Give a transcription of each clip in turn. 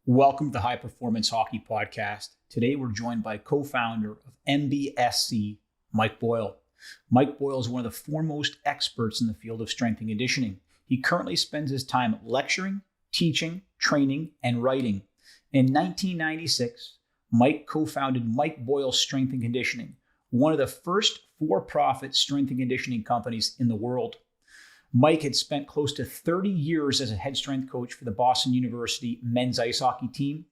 Welcome to the High Performance Hockey Podcast. Today we're joined by co-founder of MBSC, Mike Boyle. Mike Boyle is one of the foremost experts in the field of strength and conditioning. He currently spends his time lecturing, teaching, training, and writing. In 1996, Mike co-founded Mike Boyle Strength and Conditioning, one of the first for-profit strength and conditioning companies in the world. Mike had spent close to 30 years as a head strength coach for the Boston University men's ice hockey team.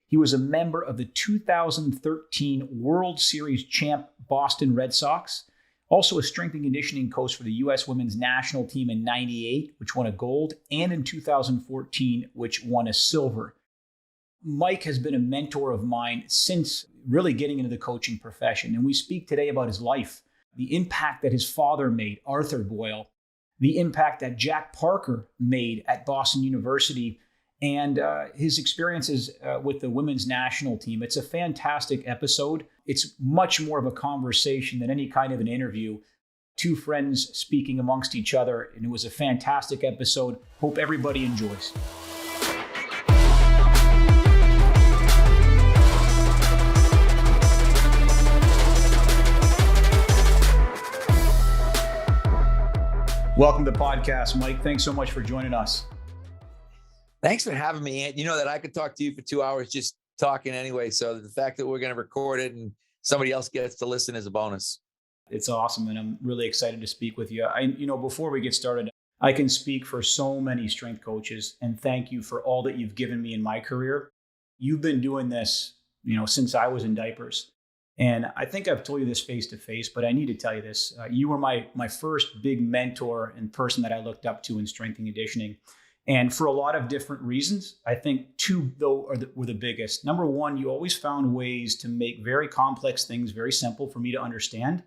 He was a member of the 2013 World Series champ Boston Red Sox, also a strength and conditioning coach for the U.S. women's national team in '98, which won a gold, and in 2014, which won a silver. Mike has been a mentor of mine since really getting into the coaching profession, and we speak today about his life, the impact that his father made, Arthur Boyle, the impact that Jack Parker made at Boston University, and his experiences with the women's national team. It's a fantastic episode. It's much more of a conversation than any kind of an interview. Two friends speaking amongst each other, and it was a fantastic episode. Hope everybody enjoys. Welcome to the podcast, Mike. Thanks so much for joining us. Thanks for having me, Ant. You know that I could talk to you for 2 hours just talking anyway. So the fact that we're going to record it and somebody else gets to listen is a bonus. It's awesome, and I'm really excited to speak with you. Before we get started, I can speak for so many strength coaches, and thank you for all that you've given me in my career. You've been doing this, since I was in diapers. And I think I've told you this face to face, but I need to tell you this. You were my first big mentor and person that I looked up to in strength and conditioning. And for a lot of different reasons, I think two, though, were the biggest. Number one, you always found ways to make very complex things very simple for me to understand.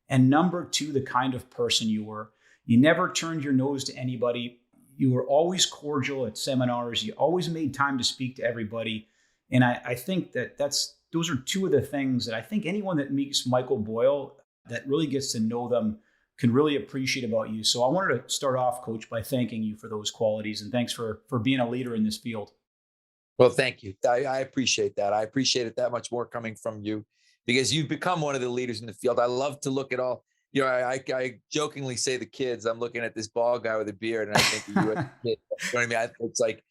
And number two, the kind of person you were. You never turned your nose to anybody. You were always cordial at seminars. You always made time to speak to everybody. And I think those are two of the things that I think anyone that meets Michael Boyle that really gets to know them can really appreciate about you. So I wanted to start off, Coach, by thanking you for those qualities, and thanks for being a leader in this field. Well, thank you. I appreciate that. I appreciate it that much more coming from you because you've become one of the leaders in the field. I love to look at all, I jokingly say the kids, I'm looking at this bald guy with a beard and I think of you as a kid. You know what I mean? It's like,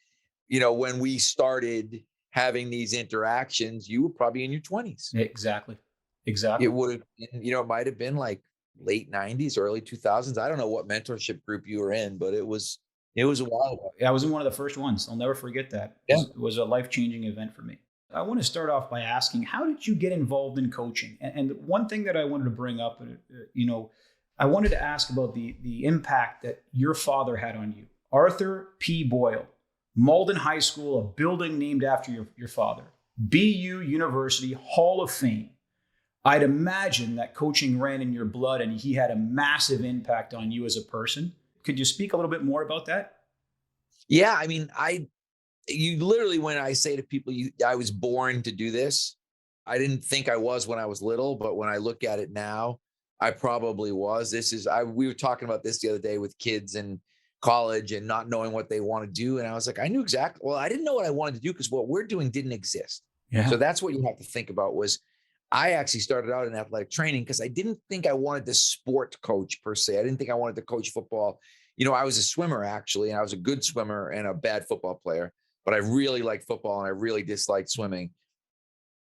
when we started having these interactions, you were probably in your 20s. Exactly. It would have been, it might have been like late 90s, early 2000s. I don't know what mentorship group you were in, but it was a while ago. Yeah, I was in one of the first ones. I'll never forget that. Yeah. It was a life-changing event for me. I want to start off by asking, how did you get involved in coaching? And one thing that I wanted to bring up, I wanted to ask about the impact that your father had on you. Arthur P. Boyle, Malden High School, a building named after your father. BU University Hall of Fame. I'd imagine that coaching ran in your blood and he had a massive impact on you as a person. Could you speak a little bit more about that? Yeah, I mean, you literally, when I say to people, I was born to do this. I didn't think I was when I was little, but when I look at it now, I probably was. We were talking about this the other day with kids in college and not knowing what they want to do. And I was like, I didn't know what I wanted to do because what we're doing didn't exist. Yeah. So that's what you have to think about was I actually started out in athletic training because I didn't think I wanted to sport coach per se. I didn't think I wanted to coach football. I was a swimmer actually, and I was a good swimmer and a bad football player, but I really liked football and I really disliked swimming.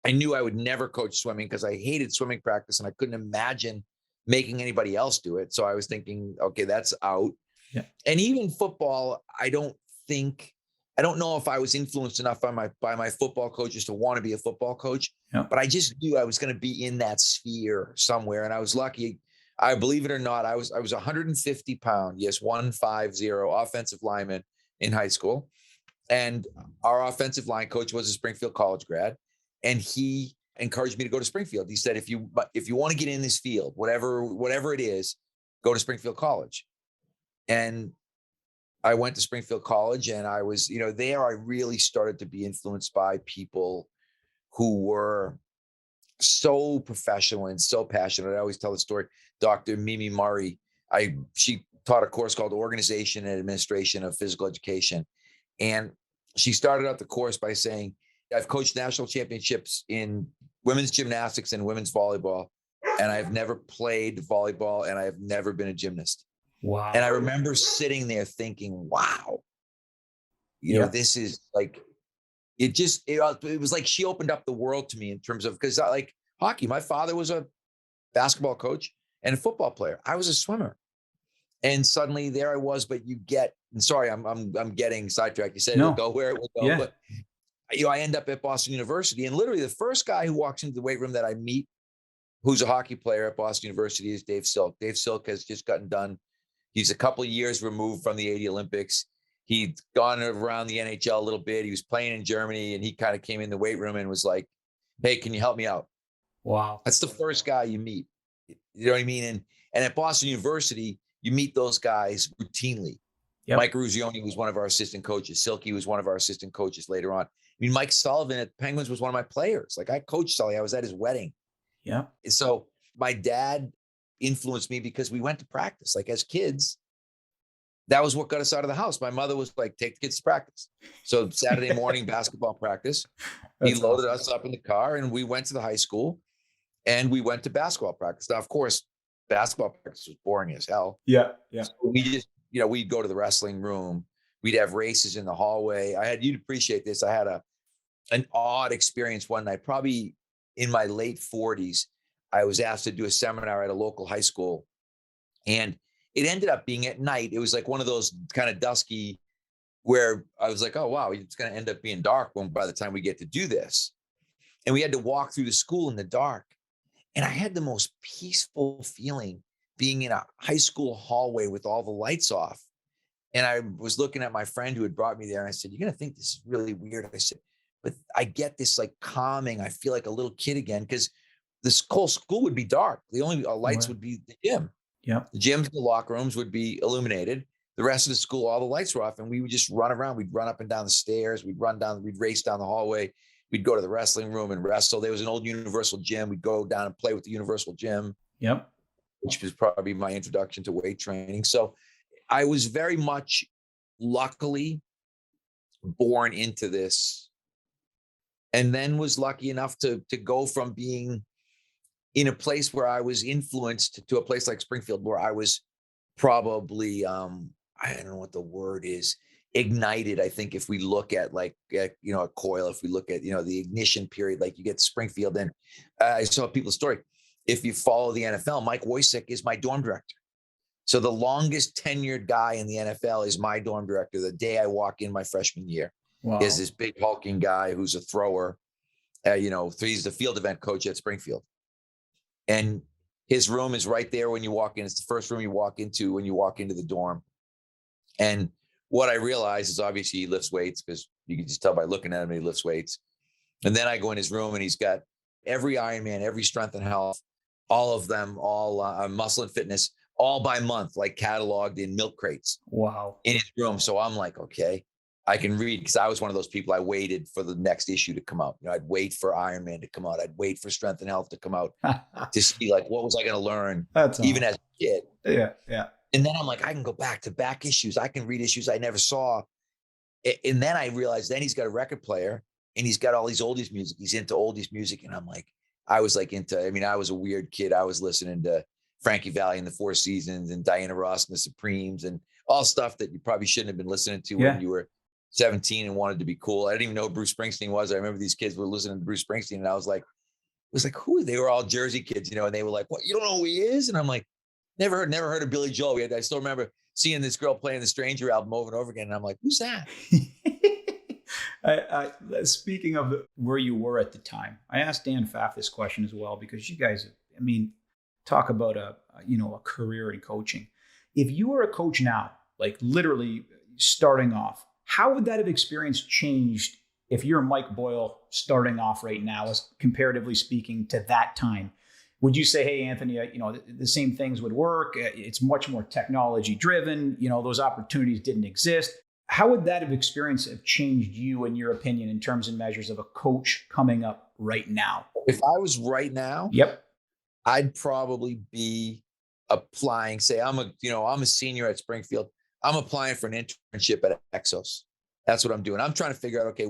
I knew I would never coach swimming because I hated swimming practice and I couldn't imagine making anybody else do it. So I was thinking, okay, that's out. Yeah. And even football, I don't know if I was influenced enough by my football coaches to want to be a football coach, but I just knew I was going to be in that sphere somewhere. And I was lucky. I believe it or not, I was 150 pound. Yes. 150 offensive lineman in high school. And our offensive line coach was a Springfield college grad. And he encouraged me to go to Springfield. He said, if you want to get in this field, whatever it is, go to Springfield College. And I went to Springfield College and I was, there I really started to be influenced by people who were so professional and so passionate. I always tell the story, Dr. Mimi Murray, she taught a course called Organization and Administration of Physical Education. And She started out the course by saying, I've coached national championships in women's gymnastics and women's volleyball, and I've never played volleyball, and I have never been a gymnast. Wow. And I remember sitting there thinking, wow, this is like, it was like she opened up the world to me in terms of, because like hockey, my father was a basketball coach and a football player. I was a swimmer. And suddenly there I was, but and sorry, I'm getting sidetracked. You said it'll go where it will go, Yeah. but I end up at Boston University, and literally the first guy who walks into the weight room that I meet, who's a hockey player at Boston University, is Dave Silk. Dave Silk has just gotten done. He's a couple of years removed from the '80 Olympics. He'd gone around the NHL a little bit. He was playing in Germany, and he kind of came in the weight room and was like, "Hey, can you help me out?" Wow. That's the first guy you meet. You know what I mean? And at Boston University, you meet those guys routinely. Yep. Mike Ruzioni was one of our assistant coaches. Silky was one of our assistant coaches later on. I mean, Mike Sullivan at Penguins was one of my players. Like, I coached Sully. I was at his wedding. Yeah. So my dad influenced me because we went to practice. Like, as kids, that was what got us out of the house. My mother was like, take the kids to practice. So Saturday morning basketball practice, he loaded us up in the car, and we went to the high school, and we went to basketball practice. Now, of course, basketball practice was boring as hell. Yeah. Yeah. So we just, we'd go to the wrestling room. We'd have races in the hallway. You'd appreciate this. I had an odd experience one night, probably in my late 40s. I was asked to do a seminar at a local high school, and it ended up being at night. It was like one of those kind of dusky, where I was like, oh, wow, it's going to end up being dark by the time we get to do this. And we had to walk through the school in the dark. And I had the most peaceful feeling being in a high school hallway with all the lights off. And I was looking at my friend who had brought me there, and I said, you're going to think this is really weird. I said, but I get this like calming. I feel like a little kid again, because this whole school would be dark. The only lights would be the gym. Yeah. The gyms, the locker rooms would be illuminated. The rest of the school, all the lights were off, and we would just run around. We'd run up and down the stairs. We'd race down the hallway. We'd go to the wrestling room and wrestle. There was an old Universal gym. We'd go down and play with the Universal gym. Yep. Which was probably my introduction to weight training. So I was very much, luckily, born into this, and then was lucky enough to go from being in a place where I was influenced to a place like Springfield, where I was probably, I don't know what the word is, ignited. I think if we look at a coil, if we look at, the ignition period, like you get to Springfield, and I saw people's story. If you follow the NFL, Mike Wojcik is my dorm director. So the longest tenured guy in the NFL is my dorm director. The day I walk in my freshman year, wow. Is this big hulking guy who's a thrower. He's the field event coach at Springfield. And his room is right there when you walk in. It's the first room you walk into when you walk into the dorm. And what I realized is, obviously he lifts weights, because you can just tell by looking at him, he lifts weights. And then I go in his room, and he's got every Ironman, every strength and health, all of them, all muscle and fitness, all by month, like cataloged in milk crates. Wow. In his room. So I'm like, okay, I can read, because I was one of those people. I waited for the next issue to come out. I'd wait for Ironman to come out. I'd wait for Strength and Health to come out to see, like, what was I going to learn, even as a kid. Yeah, yeah. And then I'm like, I can go back to back issues. I can read issues I never saw. And then I realized, then he's got a record player, and he's got all these oldies music. He's into oldies music. And I'm like, I was a weird kid. I was listening to Frankie Valli and the Four Seasons and Diana Ross and the Supremes and all stuff that you probably shouldn't have been listening to when you were 17 and wanted to be cool. I didn't even know who Bruce Springsteen was. I remember these kids were listening to Bruce Springsteen, and I was like, who? They were all Jersey kids, and they were like, what, you don't know who he is? And I'm like, never heard of Billy Joel. I still remember seeing this girl playing the Stranger album over and over again. And I'm like, who's that? Speaking of where you were at the time, I asked Dan Pfaff this question as well, because you guys, talk about a career in coaching. If you were a coach now, like literally starting off, how would that have experience changed if you're Mike Boyle starting off right now, as comparatively speaking to that time? Would you say, hey, Anthony, the same things would work? It's much more technology driven. Those opportunities didn't exist. How would that experience have changed you, in your opinion, in terms and measures of a coach coming up right now? If I was right now, yep, I'd probably be applying. Say I'm a senior at Springfield. I'm applying for an internship at Exos. That's what I'm doing. I'm trying to figure out, okay,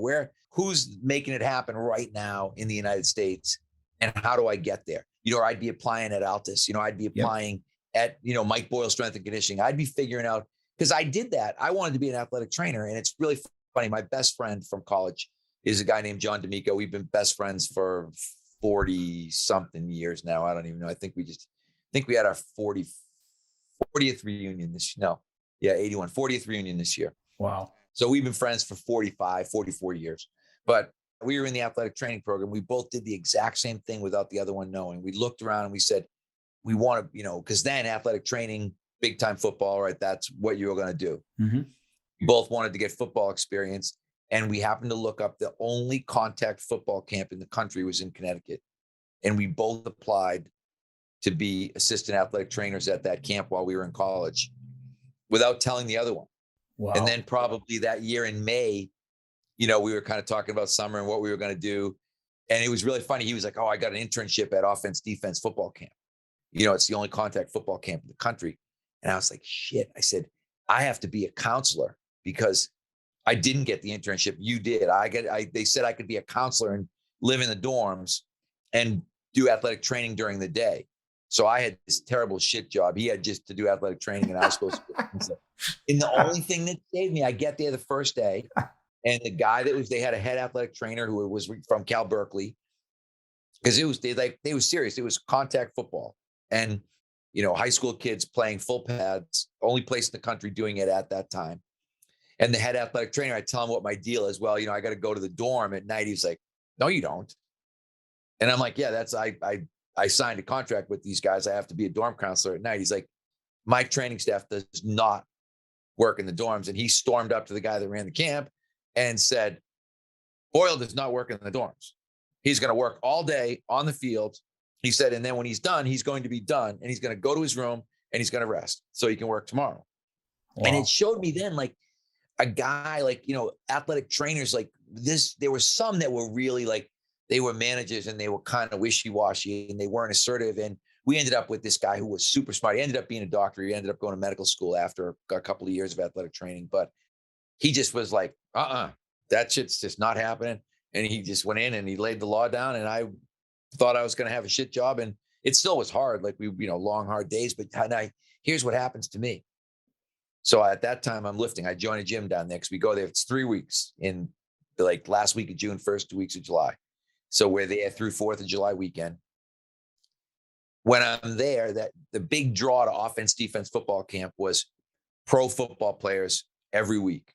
who's making it happen right now in the United States, and how do I get there? Or I'd be applying at Altus. I'd be applying at, Mike Boyle Strength and Conditioning. I'd be figuring out, because I did that. I wanted to be an athletic trainer, and it's really funny. My best friend from college is a guy named John D'Amico. We've been best friends for 40 something years now. I don't even know. I think we had our 40th reunion this year. No, yeah, 40th reunion this year. Wow. So we've been friends for 44 years. But we were in the athletic training program. We both did the exact same thing without the other one knowing. We looked around and we said, we want to, because then athletic training, big time football, right? That's what you were going to do. Mm-hmm. We both wanted to get football experience. And we happened to look up the only contact football camp in the country was in Connecticut. And we both applied to be assistant athletic trainers at that camp while we were in college without telling the other one. Wow. And then probably that year in May, we were kind of talking about summer and what we were going to do. And it was really funny. He was like, oh, I got an internship at offense defense football camp. It's the only contact football camp in the country. And I was like, shit. I said, I have to be a counselor because I didn't get the internship. You did. They said I could be a counselor and live in the dorms and do athletic training during the day. So I had this terrible shit job. He had just to do athletic training, and I was supposed to. And the only thing that saved me, I get there the first day, and the guy they had a head athletic trainer who was from Cal Berkeley, because they were serious. It was contact football, and high school kids playing full pads, only place in the country doing it at that time. And the head athletic trainer, I tell him what my deal is. Well, I got to go to the dorm at night. He's like, no, you don't. And I'm like, yeah, I signed a contract with these guys. I have to be a dorm counselor at night. He's like, my training staff does not work in the dorms. And he stormed up to the guy that ran the camp and said, Boyle does not work in the dorms. He's going to work all day on the field. He said, and then when he's done, he's going to be done. And he's going to go to his room and he's going to rest so he can work tomorrow. Wow. And it showed me then, like, a guy, like, athletic trainers like this, there were some that were really like, they were managers and they were kind of wishy-washy and they weren't assertive. And we ended up with this guy who was super smart. He ended up being a doctor. He ended up going to medical school after a couple of years of athletic training, but he just was like, that shit's just not happening. And he just went in and he laid the law down, and I thought I was going to have a shit job, and it still was hard. Like long, hard days, but here's what happens to me. So at that time I'm lifting. I joined a gym down there because we go there. It's 3 weeks in like last week of June, first 2 weeks of July. So we're there through 4th of July weekend. When I'm there, that the big draw to offense defense football camp was pro football players every week.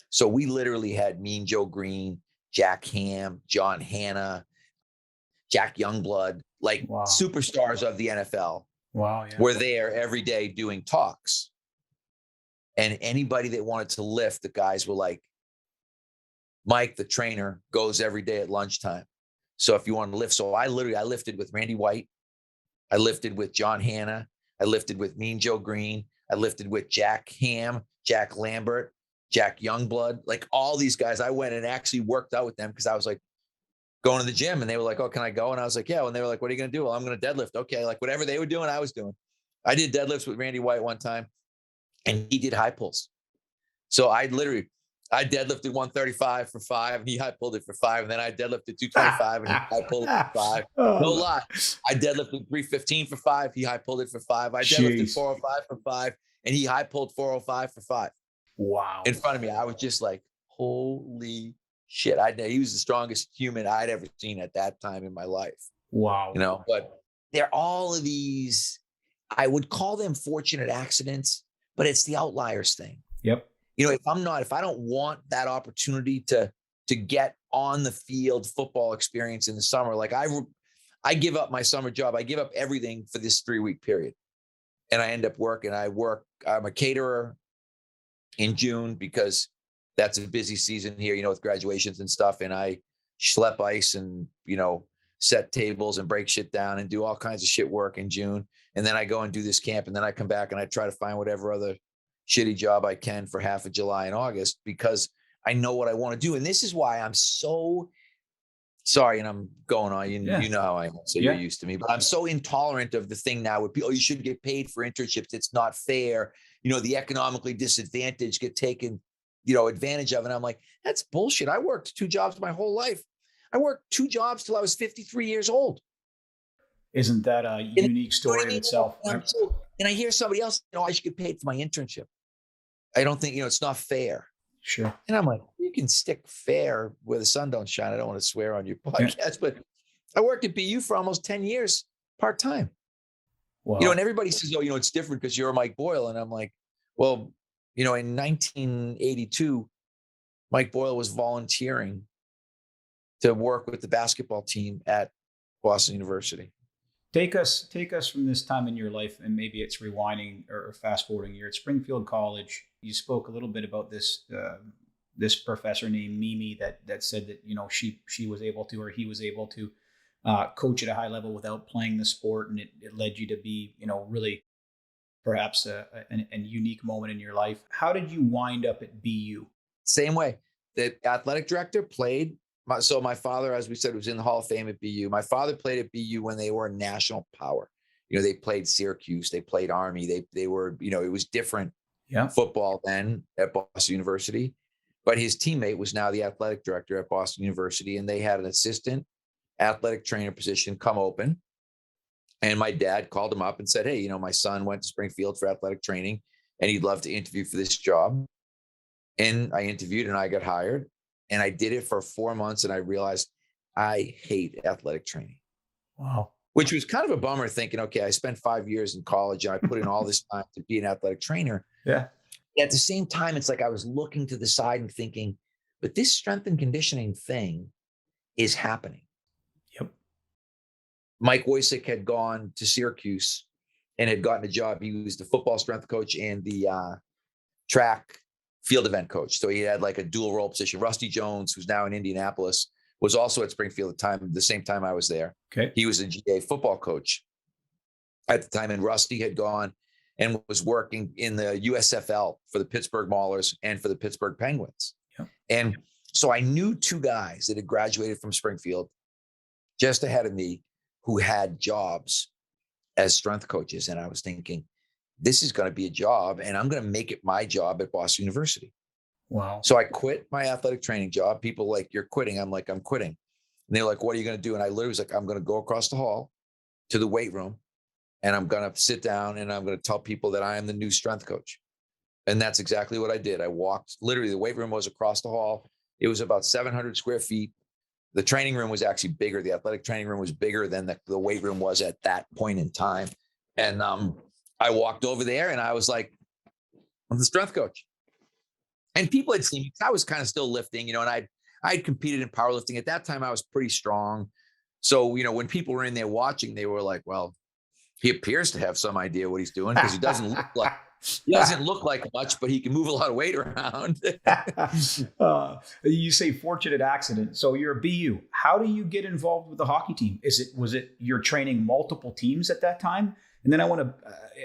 So we literally had Mean Joe Green, Jack Ham, John Hanna, Jack Youngblood, like superstars of the NFL. Wow, yeah. Were there every day doing talks. And anybody that wanted to lift, the guys were like, Mike, the trainer, goes every day at lunchtime. So if you want to lift, so I lifted with Randy White. I lifted with John Hanna. I lifted with Mean Joe Green. I lifted with Jack Ham, Jack Lambert, Jack Youngblood, like all these guys. I went and actually worked out with them because I was like going to the gym, and they were like, oh, can I go? And I was like, yeah. And they were like, what are you going to do? Well, I'm going to deadlift. Okay. Like whatever they were doing, I was doing. I did deadlifts with Randy White one time, and he did high pulls. So I deadlifted 135 for 5, and he high pulled it for 5. And then I deadlifted 225 and he high pulled it for 5. No lie. I deadlifted 315 for 5. He high pulled it for 5. I deadlifted 405 for 5, and he high pulled 405 for 5. Wow. In front of me. I was just like, holy shit. He was the strongest human I'd ever seen at that time in my life. Wow. But they're all of these, I would call them fortunate accidents, but it's the outliers thing. Yep. If I don't want that opportunity to get on the field football experience in the summer, like I give up my summer job. I give up everything for this 3-week period. And I end up working. I'm a caterer in June because that's a busy season here, with graduations and stuff. And I schlep ice and, set tables and break shit down and do all kinds of shit work in June. And then I go and do this camp, and then I come back and I try to find whatever other shitty job I can for half of July and August, because I know what I want to do. And this is why I'm so sorry. And I'm going on, you know how I am. So you're used to me, but I'm so intolerant of the thing now with people. Oh, you should get paid for internships. It's not fair. The economically disadvantaged get taken. advantage of. And I'm like, that's bullshit. I worked 2 jobs my whole life. I worked 2 jobs till I was 53 years old. Isn't that a unique story in itself? And I hear somebody else, I should get paid for my internship. I don't think, it's not fair. Sure. And I'm like, you can stick fair where the sun don't shine. I don't want to swear on your podcast, but I worked at BU for almost 10 years, part-time. Wow. And everybody says, it's different because you're Mike Boyle. And I'm like, well, in 1982, Mike Boyle was volunteering to work with the basketball team at Boston University. Take us from this time in your life, and maybe it's rewinding or fast forwarding. You're at Springfield College. You spoke a little bit about this professor named Mimi that said that she was able to, or he was able to coach at a high level without playing the sport, and it led you to be really perhaps a unique moment in your life. How did you wind up at BU? Same way. The athletic director played. So my father, as we said, was in the Hall of Fame at BU. My father played at BU when they were a national power. They played Syracuse, they played Army. They were, it was different football then at Boston University. But his teammate was now the athletic director at Boston University, and they had an assistant athletic trainer position come open. And my dad called him up and said, hey, my son went to Springfield for athletic training, and he'd love to interview for this job. And I interviewed and I got hired. And I did it for 4 months, and I realized I hate athletic training. Wow. Which was kind of a bummer, thinking, okay, I spent 5 years in college and I put in all this time to be an athletic trainer. Yeah. At the same time, it's like I was looking to the side and thinking, but this strength and conditioning thing is happening. Yep. Mike Wojcik had gone to Syracuse and had gotten a job. He was the football strength coach and the track field event coach. So he had like a dual role position. Rusty Jones, who's now in Indianapolis, was also at Springfield at the same time I was there. Okay. He was a GA football coach at the time. And Rusty had gone and was working in the USFL for the Pittsburgh Maulers and for the Pittsburgh Penguins. Yeah. And so I knew 2 guys that had graduated from Springfield just ahead of me who had jobs as strength coaches. And I was thinking, this is going to be a job, and I'm going to make it my job at Boston University. Wow. So I quit my athletic training job. People like, you're quitting. I'm like, I'm quitting. And they're like, what are you going to do? And I literally was like, I'm going to go across the hall to the weight room, and I'm going to sit down and I'm going to tell people that I am the new strength coach. And that's exactly what I did. I walked, literally the weight room was across the hall. It was about 700 square feet. The training room was actually bigger. The athletic training room was bigger than the weight room was at that point in time. And I walked over there and I was like, I'm the strength coach. And people had seen me because I was kind of still lifting, and I'd competed in powerlifting. At that time, I was pretty strong. So, when people were in there watching, they were like, well, he appears to have some idea what he's doing because he doesn't look like much, but he can move a lot of weight around. You say fortunate accident. So you're a BU. How do you get involved with the hockey team? Was it you're training multiple teams at that time? And then I want to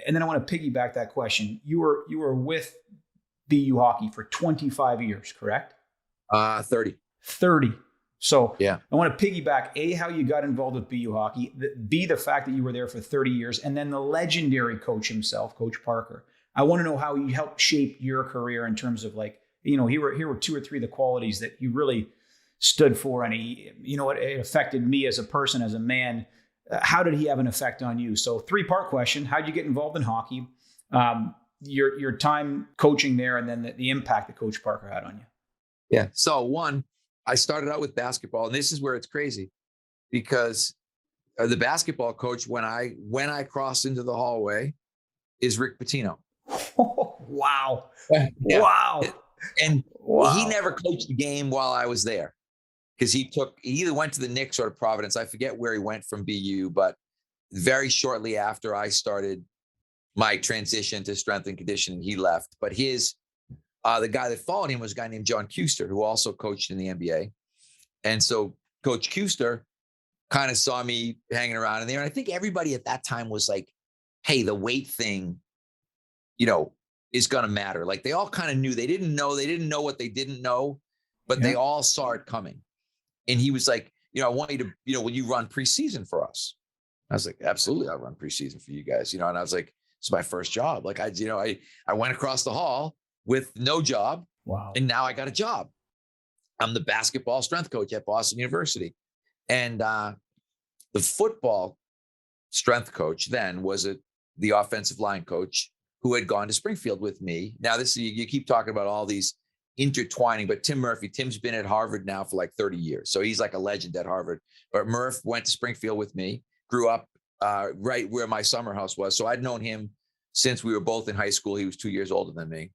piggyback that question. You were with BU hockey for 25 years, correct? 30. 30. So yeah, I want to piggyback A, how you got involved with BU hockey, B, the fact that you were there for 30 years, and then the legendary coach himself, Coach Parker. I want to know how you helped shape your career in terms of here were 2 or 3 of the qualities that you really stood for, and it affected me as a person, as a man. How did he have an effect on you? So 3-part question: how'd you get involved in hockey? Your time coaching there, and then the impact that Coach Parker had on you. Yeah. So 1, I started out with basketball, and this is where it's crazy because the basketball coach, when I crossed into the hallway, is Rick Pitino. Wow. Yeah. Wow. And he never coached the game while I was there because he either went to the Knicks or to Providence. I forget where he went from BU, but very shortly after I started my transition to strength and conditioning, he left. But the guy that followed him was a guy named John Kuster, who also coached in the NBA. And so Coach Kuster kind of saw me hanging around in there. And I think everybody at that time was like, hey, the weight thing, is going to matter. Like they all kind of knew. They didn't know what they didn't know, but they all saw it coming. And he was like, I want you to, will you run preseason for us? I was like, absolutely. I'll run preseason for you guys, and I was like, it's my first job. Like I went across the hall with no job, Wow. And now I got a job. I'm the basketball strength coach at Boston University. And the football strength coach then was the offensive line coach who had gone to Springfield with me. Now, you keep talking about all these intertwining, but Tim's been at Harvard now for like 30 years. So he's like a legend at Harvard. But Murph went to Springfield with me, grew up right where my summer house was. So I'd known him since we were both in high school. He was 2 years older than me.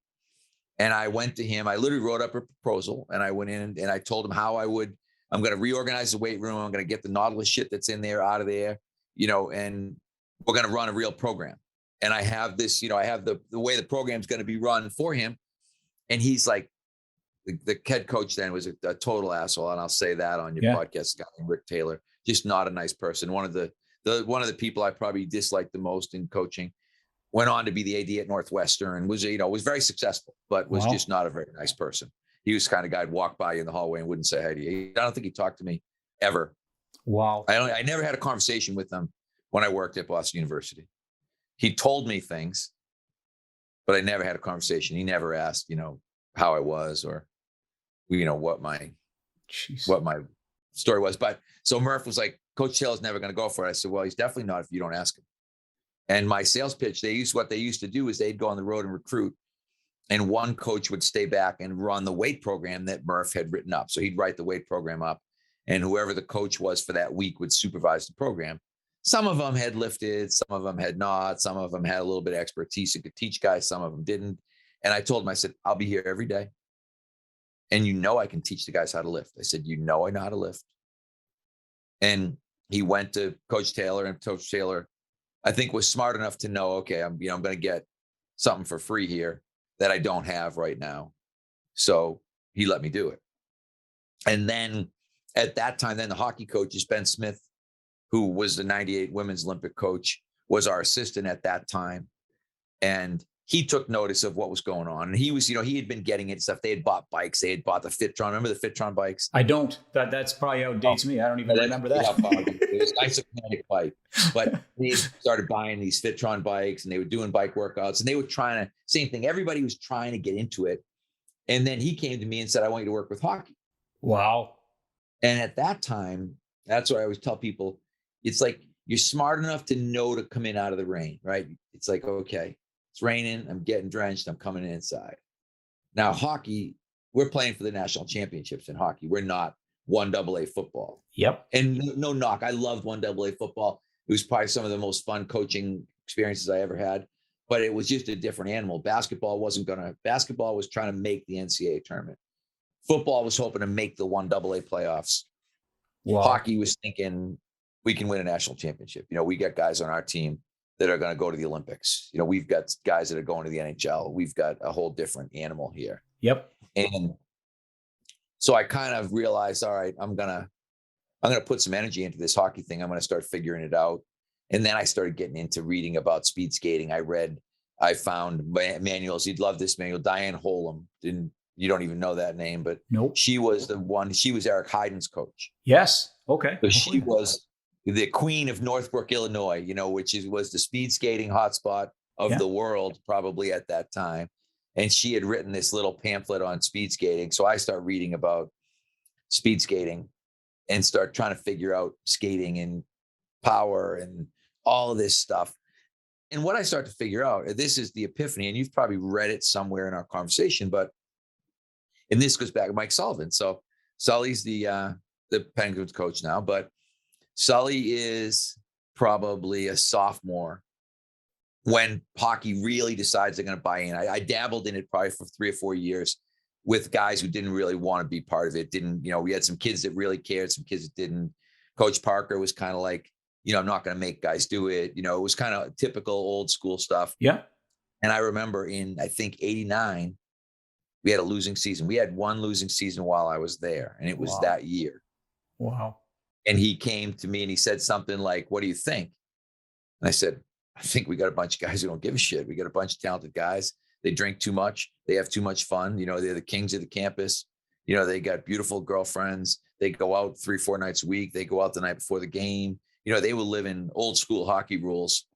And I went to him. I literally wrote up a proposal, and I went in and I told him how I'm going to reorganize the weight room. I'm going to get the Nautilus shit that's in there out of there, and we're going to run a real program. And I have this, I have the way the program's going to be run for him. And he's like, the head coach then was a total asshole. And I'll say that on your podcast, guy named Rick Taylor, just not a nice person. One of the people I probably disliked the most in coaching. Went on to be the AD at Northwestern, was very successful, but was just not a very nice person. He was the kind of guy who'd walk by you in the hallway and wouldn't say hi to you. I don't think he talked to me ever. Wow. I never had a conversation with him when I worked at Boston University. He told me things, but I never had a conversation. He never asked, how I was or, what my story was. But so Murph was like, Coach Taylor's never going to go for it. I said, well, he's definitely not if you don't ask him. And my sales pitch, what they used to do is they'd go on the road and recruit. And one coach would stay back and run the weight program that Murph had written up. So he'd write the weight program up, and whoever the coach was for that week would supervise the program. Some of them had lifted, some of them had not, some of them had a little bit of expertise and could teach guys, some of them didn't. And I told him, I said, I'll be here every day. And I can teach the guys how to lift. I said, I know how to lift. And he went to Coach Taylor, and Coach Taylor, I think, was smart enough to know, okay, I'm going to get something for free here that I don't have right now. So he let me do it. And then at that time, then the hockey coach is Ben Smith, who was the 98 women's Olympic coach, was our assistant at that time. And he took notice of what was going on. And he was, he had been getting it stuff. They had bought bikes. They had bought the Fitron. Remember the Fitron bikes? I don't. That's probably outdates me. I don't even remember that. It was a nice mechanic bike. But they started buying these Fitron bikes, and they were doing bike workouts, and they were trying to, same thing. Everybody was trying to get into it. And then he came to me and said, I want you to work with hockey. Wow. And at that time, that's what I always tell people. It's like, you're smart enough to know to come in out of the rain, right? It's like, okay, it's raining, I'm getting drenched, I'm coming inside. Now, hockey, we're playing for the national championships in hockey. We're not 1AA football. Yep. And no knock. I loved 1AA football. It was probably some of the most fun coaching experiences I ever had, but it was just a different animal. Basketball was trying to make the NCAA tournament. Football was hoping to make the 1AA playoffs. Wow. Hockey was thinking, we can win a national championship. We got guys on our team that are going to go to the Olympics. We've got guys that are going to the NHL. We've got a whole different animal here. Yep. And so I kind of realized, all right, I'm going to put some energy into this hockey thing. I'm going to start figuring it out. And then I started getting into reading about speed skating. I found manuals. You'd love this manual. Diane Holum. You don't even know that name, but nope. She was Eric Hyden's coach. Yes. Okay. So she was the queen of Northbrook, Illinois, which was the speed skating hotspot of the world probably at that time. And she had written this little pamphlet on speed skating. So I start reading about speed skating and start trying to figure out skating and power and all of this stuff. And what I start to figure out, this is the epiphany, and you've probably read it somewhere in our conversation, and this goes back to Mike Sullivan. So Sully's the Penguins coach now, but Sully is probably a sophomore when hockey really decides they're going to buy in. I dabbled in it probably for 3 or 4 years with guys who didn't really want to be part of it. We had some kids that really cared, some kids that didn't. Coach Parker was kind of like, I'm not going to make guys do it. It was kind of typical old school stuff. Yeah. And I remember in, I think, 89, we had a losing season. We had one losing season while I was there, and it was that year. Wow. And he came to me and he said something like, what do you think? And I said, I think we got a bunch of guys who don't give a shit. We got a bunch of talented guys. They drink too much. They have too much fun. They're the kings of the campus. They got beautiful girlfriends. They go out 3-4 nights a week. They go out the night before the game. They will live in old school hockey rules.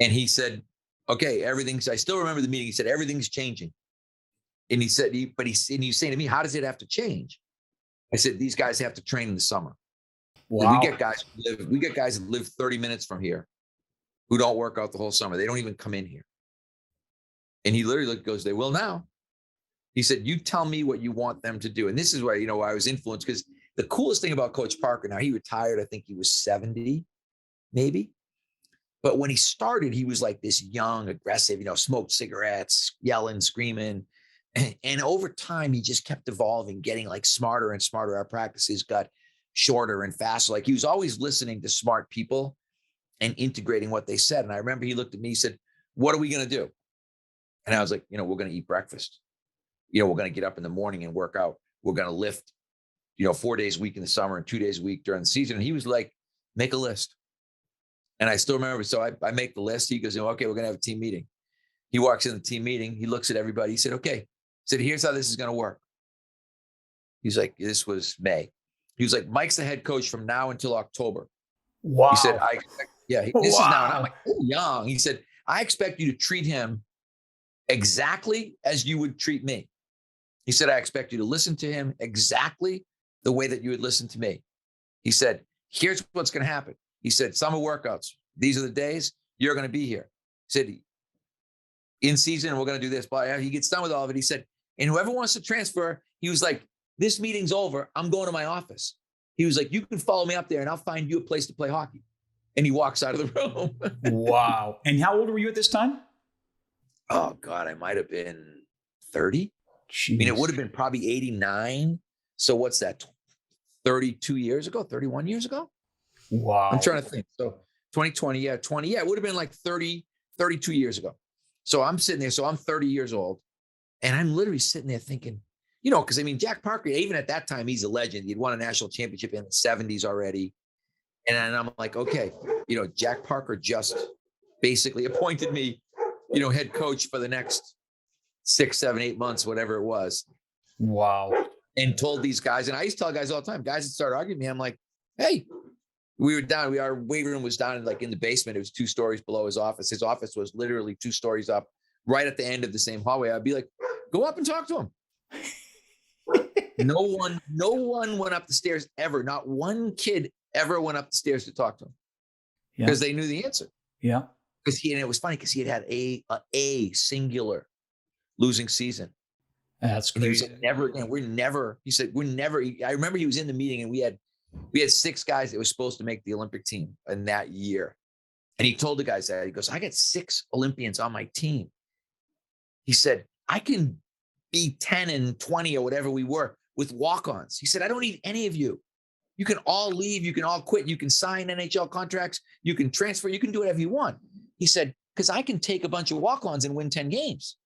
And he said, okay, I still remember the meeting. He said, everything's changing. And he said, and he's saying to me, how does it have to change? I said, these guys have to train in the summer. Wow. We get guys that live 30 minutes from here who don't work out the whole summer. They don't even come in here. And he literally goes, they will now. He said, you tell me what you want them to do. And this is where, I was influenced, because the coolest thing about Coach Parker, now he retired, I think he was 70, maybe. But when he started, he was like this young, aggressive, smoked cigarettes, yelling, screaming. And over time, he just kept evolving, getting like smarter and smarter. Our practices got shorter and faster. Like he was always listening to smart people and integrating what they said. And I remember he looked at me, he said, what are we going to do? And I was like, we're going to eat breakfast. We're going to get up in the morning and work out. We're going to lift, 4 days a week in the summer and 2 days a week during the season. And he was like, make a list. And I still remember. So I make the list. He goes, okay, we're going to have a team meeting. He walks in the team meeting. He looks at everybody. He said, okay. He said, here's how this is going to work. He's like, this was May. He was like, Mike's the head coach from now until October. Wow. He said, this is now. And I'm like, oh, young. He said, I expect you to treat him exactly as you would treat me. He said, I expect you to listen to him exactly the way that you would listen to me. He said, here's what's going to happen. He said, summer workouts, these are the days you're going to be here. He said, in season, we're going to do this. But he gets done with all of it. He said, and whoever wants to transfer, he was like, this meeting's over. I'm going to my office. He was like, you can follow me up there and I'll find you a place to play hockey. And he walks out of the room. Wow. And how old were you at this time? Oh, God, I might have been 30. Jeez. I mean, it would have been probably 89. So what's that? 32 years ago, 31 years ago? Wow. I'm trying to think. So 2020, 20. Yeah, it would have been like 30, 32 years ago. So I'm sitting there. So I'm 30 years old. And I'm literally sitting there thinking, because Jack Parker, even at that time, he's a legend. He'd won a national championship in the 70s already. And I'm like, okay, Jack Parker just basically appointed me, head coach for the next 6, 7, 8 months, whatever it was. Wow. And told these guys, and I used to tell guys all the time, guys that started arguing with me, I'm like, hey, our weight room was down in the basement. It was 2 stories below his office. His office was literally 2 stories up, right at the end of the same hallway. I'd be like, go up and talk to him. No one went up the stairs ever. Not one kid ever went up the stairs to talk to him because they knew the answer. Yeah. Because it was funny because he had a singular losing season. That's crazy. He said, never again. He said, we're never. I remember he was in the meeting and we had 6 guys that were supposed to make the Olympic team in that year. And he told the guys that, he goes, I got 6 Olympians on my team. He said, I can be 10 and 20 or whatever we were with walk-ons. He said, I don't need any of you. You can all leave. You can all quit. You can sign NHL contracts. You can transfer. You can do whatever you want. He said, because I can take a bunch of walk-ons and win 10 games.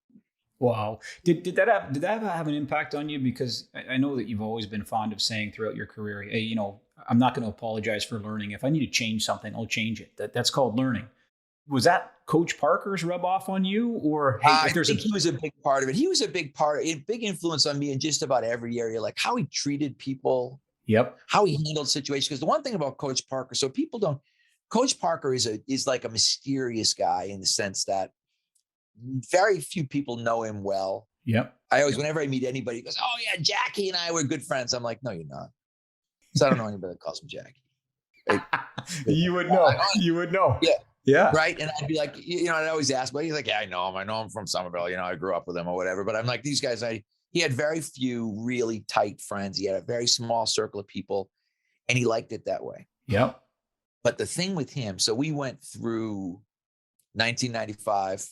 Wow. Did that have an impact on you? Because I know that you've always been fond of saying throughout your career, hey, I'm not going to apologize for learning. If I need to change something, I'll change it. That's called learning. Was that Coach Parker's rub off on you, or hey, I think he was a big part of it. He was a big influence on me in just about every area, like how he treated people. Yep. How he handled situations. Because the one thing about Coach Parker, so people don't. Coach Parker is like a mysterious guy in the sense that very few people know him well. Yep. Whenever I meet anybody, he goes, "Oh yeah, Jackie and I were good friends." I'm like, "No, you're not." So I don't know anybody that calls him Jackie. You would know. You would know. Yeah. Yeah. Right. And I'd be like, I'd always ask, but he's like, yeah, I know him. I know him from Somerville. I grew up with him or whatever. But I'm like, these guys, he had very few really tight friends. He had a very small circle of people and he liked it that way. Yep. But the thing with him, so we went through 1995,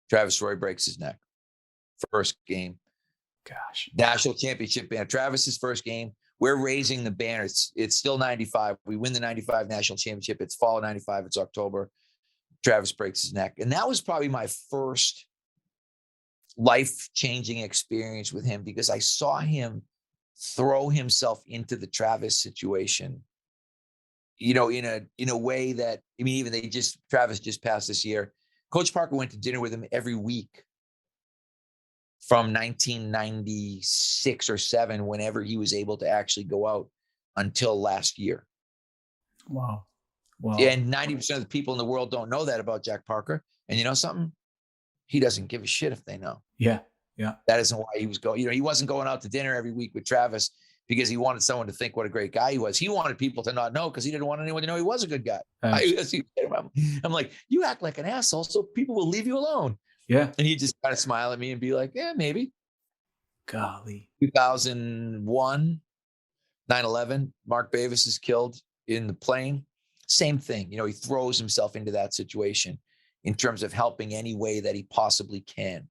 Travis Roy breaks his neck. First game. Gosh. National championship banner. Travis's first game. We're raising the banner. It's still 95. We win the 95 national championship. It's fall of 95. It's October. Travis breaks his neck. And that was probably my first life-changing experience with him because I saw him throw himself into the Travis situation, in a way that, even Travis just passed this year. Coach Parker went to dinner with him every week from 1996 or 7, whenever he was able to actually go out until last year. Wow. Wow. And 90% of the people in the world don't know that about Jack Parker. And you know something? He doesn't give a shit if they know. Yeah. Yeah. That isn't why he was going. He wasn't going out to dinner every week with Travis because he wanted someone to think what a great guy he was. He wanted people to not know because he didn't want anyone to know he was a good guy. I'm like, you act like an asshole, so people will leave you alone. Yeah. And he'd just kind of smile at me and be like, yeah, maybe. Golly. 2001, 9/11, Mark Davis is killed in the plane. Same thing. He throws himself into that situation in terms of helping any way that he possibly can.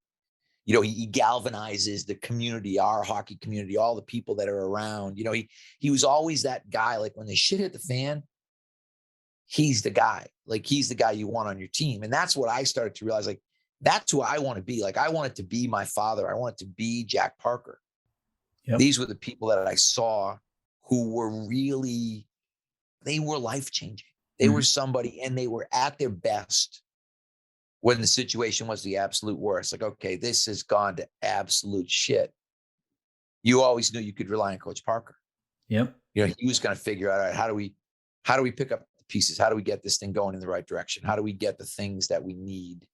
He galvanizes the community, our hockey community, all the people that are around. He was always that guy. Like when the shit hit the fan, he's the guy. Like he's the guy you want on your team. And that's what I started to realize. Like that's who I want to be. Like I wanted to be my father. I wanted to be Jack Parker. Yep. These were the people that I saw who were really, they were life-changing. They were somebody, and they were at their best when the situation was the absolute worst. Like, okay, this has gone to absolute shit. You always knew you could rely on Coach Parker. Yep. He was going to figure out, all right, how do we pick up the pieces? How do we get this thing going in the right direction? How do we get the things that we need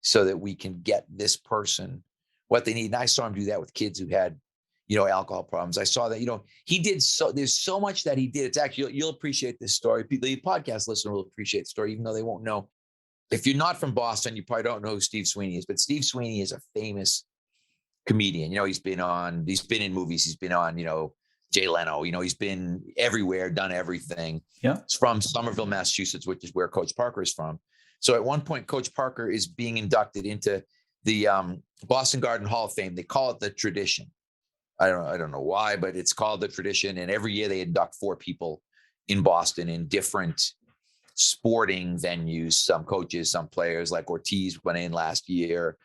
so that we can get this person what they need? And I saw him do that with kids who had, alcohol problems. I saw that, he did there's so much that he did. It's actually, you'll appreciate this story. The podcast listener will appreciate the story, even though they won't know. If you're not from Boston, you probably don't know who Steve Sweeney is, but Steve Sweeney is a famous comedian. He's been in movies. He's been on, Jay Leno, he's been everywhere, done everything. Yeah. It's from Somerville, Massachusetts, which is where Coach Parker is from. So at one point, Coach Parker is being inducted into the Boston Garden Hall of Fame. They call it the tradition. I don't know why, but it's called the tradition. And every year they induct 4 people in Boston in different sporting venues, some coaches, some players, like Ortiz went in last year.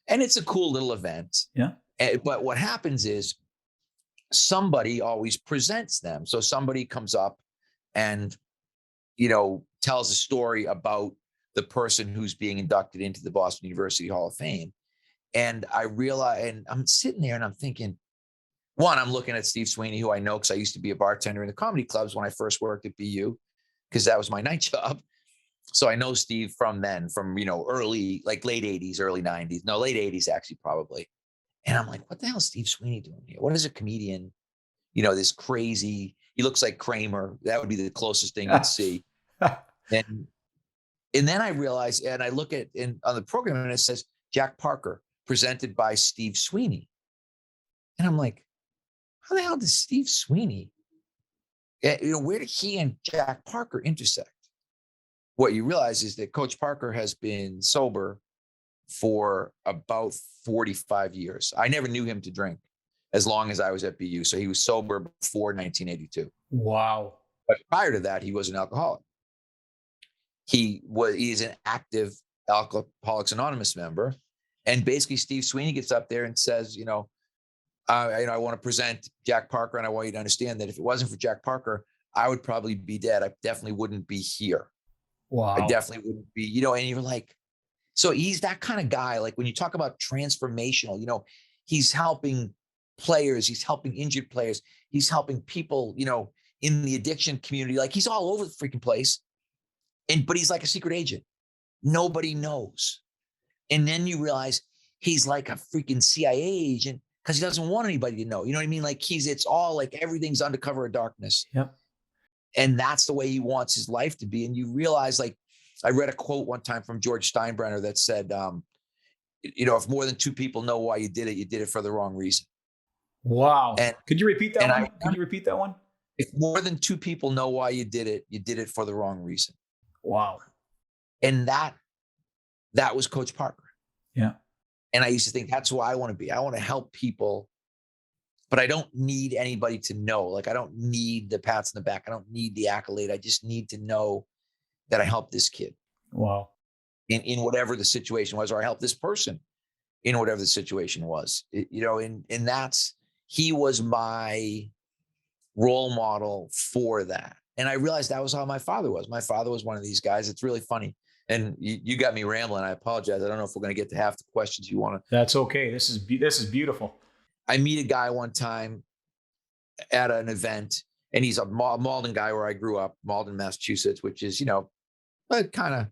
And it's a cool little event. Yeah. But what happens is somebody always presents them. So somebody comes up and, tells a story about the person who's being inducted into the Boston University Hall of Fame. And I realize, and I'm sitting there and I'm thinking, one, I'm looking at Steve Sweeney, who I know because I used to be a bartender in the comedy clubs when I first worked at BU, because that was my night job. So I know Steve from then, from, early, like late 80s, early 90s. No, late 80s, actually, probably. And I'm like, what the hell is Steve Sweeney doing here? What is a comedian? This crazy, he looks like Kramer. That would be the closest thing you'd see. And then I realized, and I look at on the program and it says Jack Parker, presented by Steve Sweeney. And I'm like, how the hell does Steve Sweeney, where did he and Jack Parker intersect? What you realize is that Coach Parker has been sober for about 45 years. I never knew him to drink as long as I was at BU. So he was sober before 1982. Wow. But prior to that, he was an alcoholic. He's an active Alcoholics Anonymous member. And basically Steve Sweeney gets up there and says, I want to present Jack Parker, and I want you to understand that if it wasn't for Jack Parker, I would probably be dead. I definitely wouldn't be here. Wow. I definitely wouldn't be, and you're like, so he's that kind of guy. Like when you talk about transformational, he's helping players, he's helping injured players, he's helping people, in the addiction community. Like he's all over the freaking place. But he's like a secret agent. Nobody knows. And then you realize he's like a freaking CIA agent because he doesn't want anybody to know. You know what I mean? Like it's all like everything's under cover of darkness. Yep. And that's the way he wants his life to be. And you realize, like, I read a quote one time from George Steinbrenner that said, if more than 2 people know why you did it for the wrong reason. Wow. And could you repeat that one? Could you repeat that one? If more than 2 people know why you did it for the wrong reason. Wow. And that was Coach Parker. Yeah. And I used to think that's who I want to be. I want to help people, but I don't need anybody to know. Like, I don't need the pats on the back. I don't need the accolade. I just need to know that I helped this kid. Wow. In whatever the situation was, or I helped this person in whatever the situation was, and he was my role model for that. And I realized that was how my father was. My father was one of these guys. It's really funny. And you got me rambling. I apologize. I don't know if we're going to get to half the questions you want to. That's okay. This is beautiful. I meet a guy one time at an event, and he's a Malden guy where I grew up, Malden, Massachusetts, which is, kind of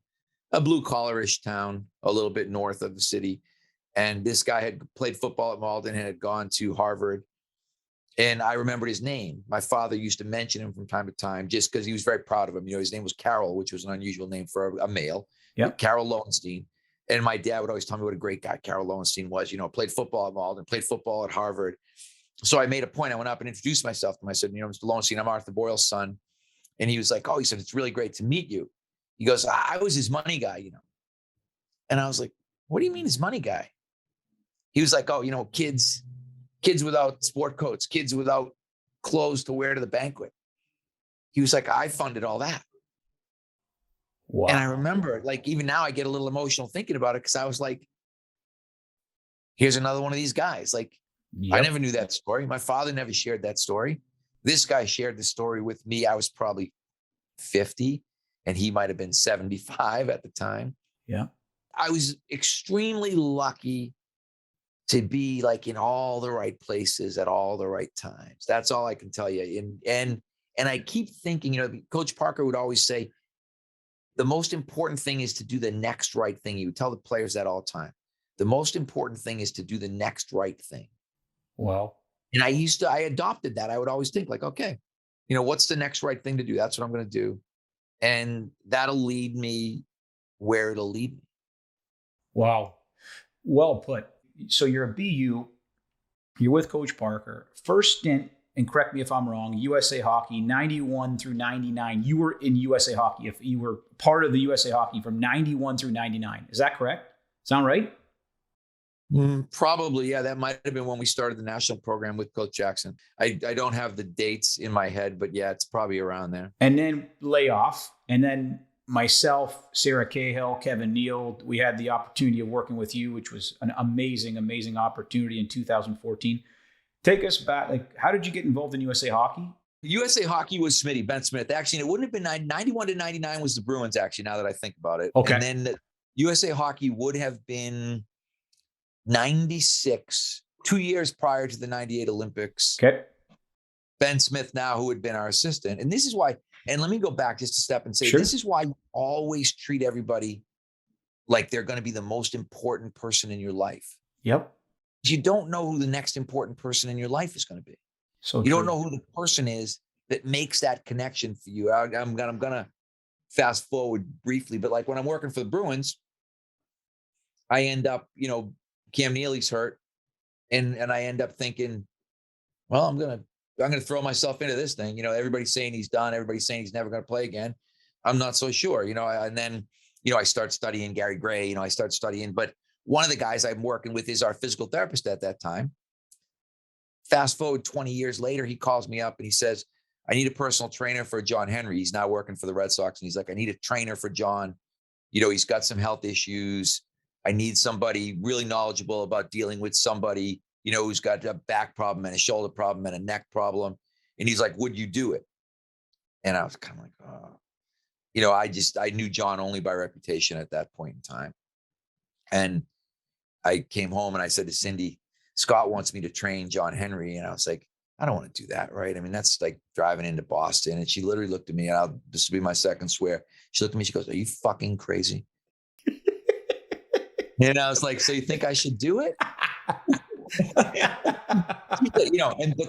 a blue collarish town, a little bit north of the city. And this guy had played football at Malden and had gone to Harvard. And I remembered his name. My father used to mention him from time to time just because he was very proud of him. His name was Carroll, which was an unusual name for a male. Yep. Carroll Lowenstein. And my dad would always tell me what a great guy Carroll Lowenstein was. Played football at Malden, played football at Harvard. So I made a point. I went up and introduced myself to him. I said, Mr. Lowenstein, I'm Arthur Boyle's son. And he was like, he said, it's really great to meet you. He goes, I was his money guy, And I was like, what do you mean his money guy? He was like, kids without sport coats, kids without clothes to wear to the banquet. He was like, I funded all that. Wow. And I remember, even now I get a little emotional thinking about it because I was like, here's another one of these guys. I never knew that story. My father never shared that story. This guy shared the story with me. I was probably 50 and he might have been 75 at the time. Yeah. I was extremely lucky to be in all the right places at all the right times. That's all I can tell you. And I keep thinking, Coach Parker would always say, the most important thing is to do the next right thing. He would tell the players that all the time. The most important thing is to do the next right thing. Wow. And I adopted that. I would always think okay, what's the next right thing to do? That's what I'm going to do. And that'll lead me where it'll lead me. Wow. Well put. So you're a BU, you're with Coach Parker. First stint, and correct me if I'm wrong, USA Hockey, 91 through 99. You were in USA Hockey. If you were part of the USA Hockey from 91 through 99. Is that correct? Sound right? Probably, yeah. That might have been when we started the national program with Coach Jackson. I don't have the dates in my head, but yeah, it's probably around there. And then layoff. And then myself, Sarah Cahill, Kevin Neal, we had the opportunity of working with you, which was an amazing, amazing opportunity in 2014. Take us back. How did you get involved in USA Hockey? USA Hockey was Smitty, Ben Smith. Actually, it wouldn't have been 91 to 99 was the Bruins, actually, now that I think about it. Okay. And then the USA Hockey would have been 96, 2 years prior to the 98 Olympics. Okay. Ben Smith now, who had been our assistant. And this is why, and let me go back just a step and say, Sure. This is why you always treat everybody like they're going to be the most important person in your life. Yep. You don't know who the next important person in your life is going to be. So you don't know who the person is that makes that connection for you. I'm going to fast forward briefly, but when I'm working for the Bruins, I end up, Cam Neely's hurt, and I end up thinking, well, I'm going to throw myself into this thing. Everybody's saying he's done. Everybody's saying he's never going to play again. I'm not so sure, and then, I start studying Gary Gray, I start studying, but one of the guys I'm working with is our physical therapist at that time. Fast forward 20 years later, he calls me up and he says, I need a personal trainer for John Henry. He's now working for the Red Sox. And he's like, I need a trainer for John. He's got some health issues. I need somebody really knowledgeable about dealing with somebody, who's got a back problem and a shoulder problem and a neck problem. And he's like, would you do it? And I was kind of like, oh, I knew John only by reputation at that point in time. And I came home and I said to Cindy, Scott wants me to train John Henry. And I was like, I don't want to do that, right? I mean, that's like driving into Boston. And she literally looked at me, and this will be my second swear. She looked at me, she goes, are you fucking crazy? And I was like, so you think I should do it? But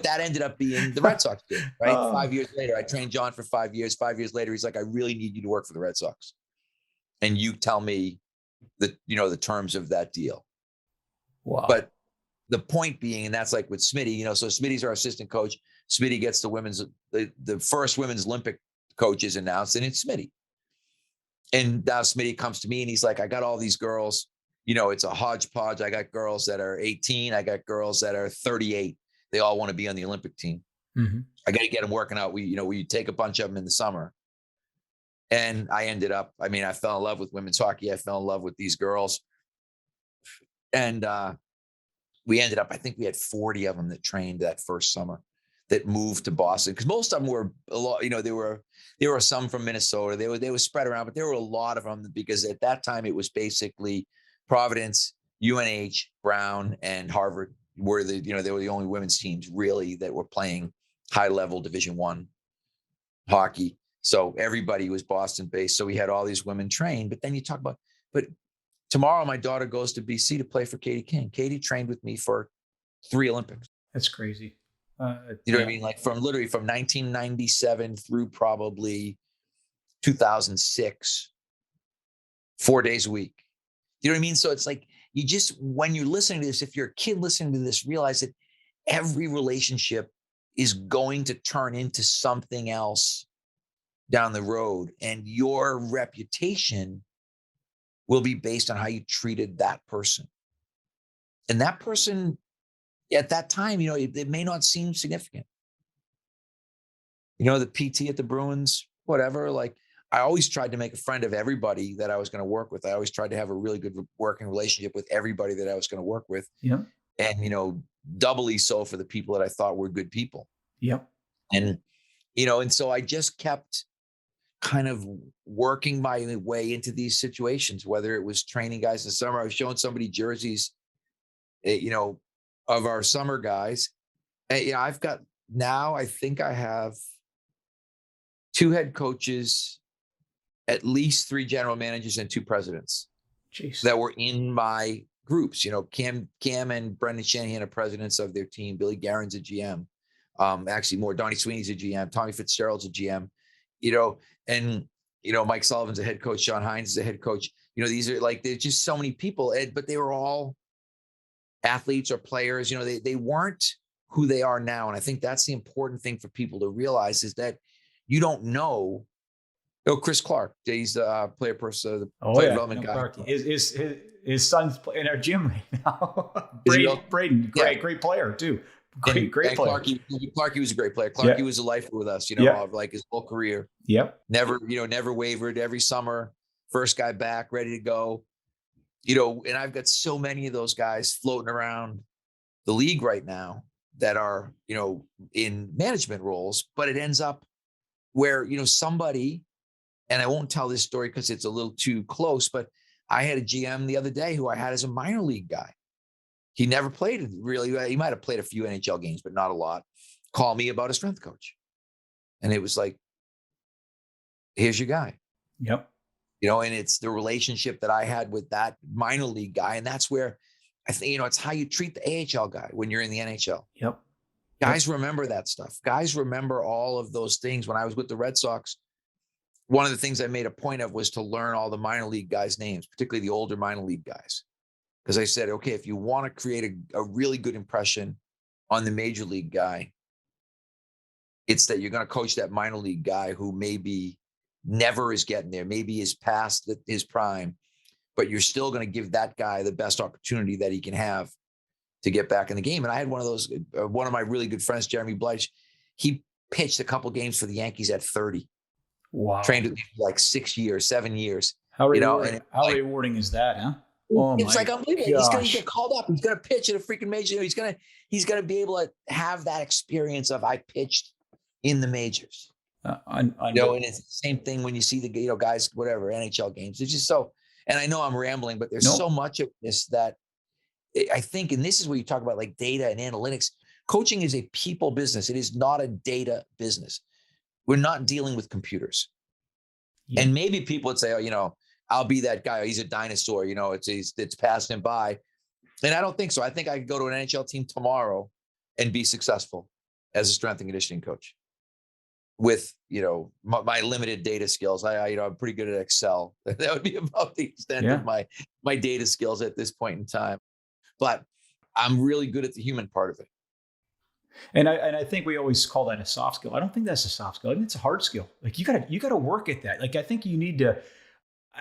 that ended up being the Red Sox did, right? Oh. 5 years later, I trained John for 5 years. 5 years later, he's like, I really need you to work for the Red Sox. And you tell me the terms of that deal. Wow. But the point being, and that's like with Smitty, so Smitty's our assistant coach. Smitty gets the first women's Olympic coach is announced, and it's Smitty. And now Smitty comes to me and he's like, I got all these girls, it's a hodgepodge. I got girls that are 18. I got girls that are 38. They all want to be on the Olympic team. Mm-hmm. I got to get them working out. We take a bunch of them in the summer. And I ended up, I fell in love with women's hockey. I fell in love with these girls. And we ended up, I think we had 40 of them that trained that first summer that moved to Boston. Because most of them were a lot, there were some from Minnesota. They were spread around, but there were a lot of them because at that time it was basically Providence, UNH, Brown, and Harvard were they were the only women's teams really that were playing high level Division I hockey. So everybody was Boston based. So we had all these women trained, but then you talk tomorrow my daughter goes to BC to play for Katie King. Katie trained with me for 3 Olympics. That's crazy. You know what I mean? Like from 1997 through probably 2006, 4 days a week. You know what I mean? So it's like, when you're listening to this, if you're a kid listening to this, realize that every relationship is going to turn into something else down the road. And your reputation will be based on how you treated that person. And that person at that time, it may not seem significant. The PT at the Bruins, whatever, like I always tried to make a friend of everybody that I was going to work with. I always tried to have a really good working relationship with everybody that I was going to work with. Yeah. And, doubly so for the people that I thought were good people. Yep. And, and so I just kept kind of working my way into these situations, whether it was training guys in the summer. I was showing somebody jerseys, of our summer guys. And, I've got now, I think I have 2 head coaches, at least 3 general managers, and 2 presidents. Jeez. That were in my groups. Cam and Brendan Shanahan are presidents of their team. Billy Guerin's a GM. Actually more, Donnie Sweeney's a GM. Tommy Fitzgerald's a GM, and, Mike Sullivan's a head coach. Sean Hines is a head coach. These are like, there's just so many people, but they were all athletes or players. They weren't who they are now. And I think that's the important thing for people to realize, is that you don't know. Chris Clark, he's the player person, the player development guy. Clark. His son's in our gym right now. Braden, great player too. Great player. Clarky was a great player. Clarky was a lifer with us, like his whole career. Yep. Never wavered. Every summer, first guy back, ready to go. And I've got so many of those guys floating around the league right now that are, in management roles, but it ends up where, somebody, and I won't tell this story because it's a little too close, but I had a GM the other day who I had as a minor league guy. He never played really. He might have played a few NHL games, but not a lot. Call me about a strength coach. And it was like, here's your guy. Yep. And it's the relationship that I had with that minor league guy. And that's where I think, it's how you treat the AHL guy when you're in the NHL. Yep. Guys remember that stuff. Guys remember all of those things. When I was with the Red Sox, one of the things I made a point of was to learn all the minor league guys' names, particularly the older minor league guys. Because I said, okay, if you want to create a really good impression on the major league guy, it's that you're going to coach that minor league guy who maybe never is getting there, maybe is past his prime, but you're still going to give that guy the best opportunity that he can have to get back in the game. And I had one of those, one of my really good friends, Jeremy Blythe, he pitched a couple games for the Yankees at 30. Wow. Trained with me for like 6 years, 7 years. How rewarding is that, huh? Oh, it's like unbelievable. He's going to get called up. He's going to pitch at a freaking major. He's going to be able to have that experience of, I pitched in the majors. And it's the same thing when you see the guys, whatever, NHL games. It's just so, and I know I'm rambling, but there's so much of this that I think, and this is where you talk about like data and analytics. Coaching is a people business. It is not a data business. We're not dealing with computers. Yeah. And maybe people would say, I'll be that guy. He's a dinosaur. It's passing him by. And I don't think so. I think I could go to an NHL team tomorrow and be successful as a strength and conditioning coach with, my limited data skills. I'm pretty good at Excel. That would be about the extent of my data skills at this point in time. But I'm really good at the human part of it. And I think we always call that a soft skill. I don't think that's a soft skill. I think it's a hard skill. Like you gotta work at that. Like I think you need to.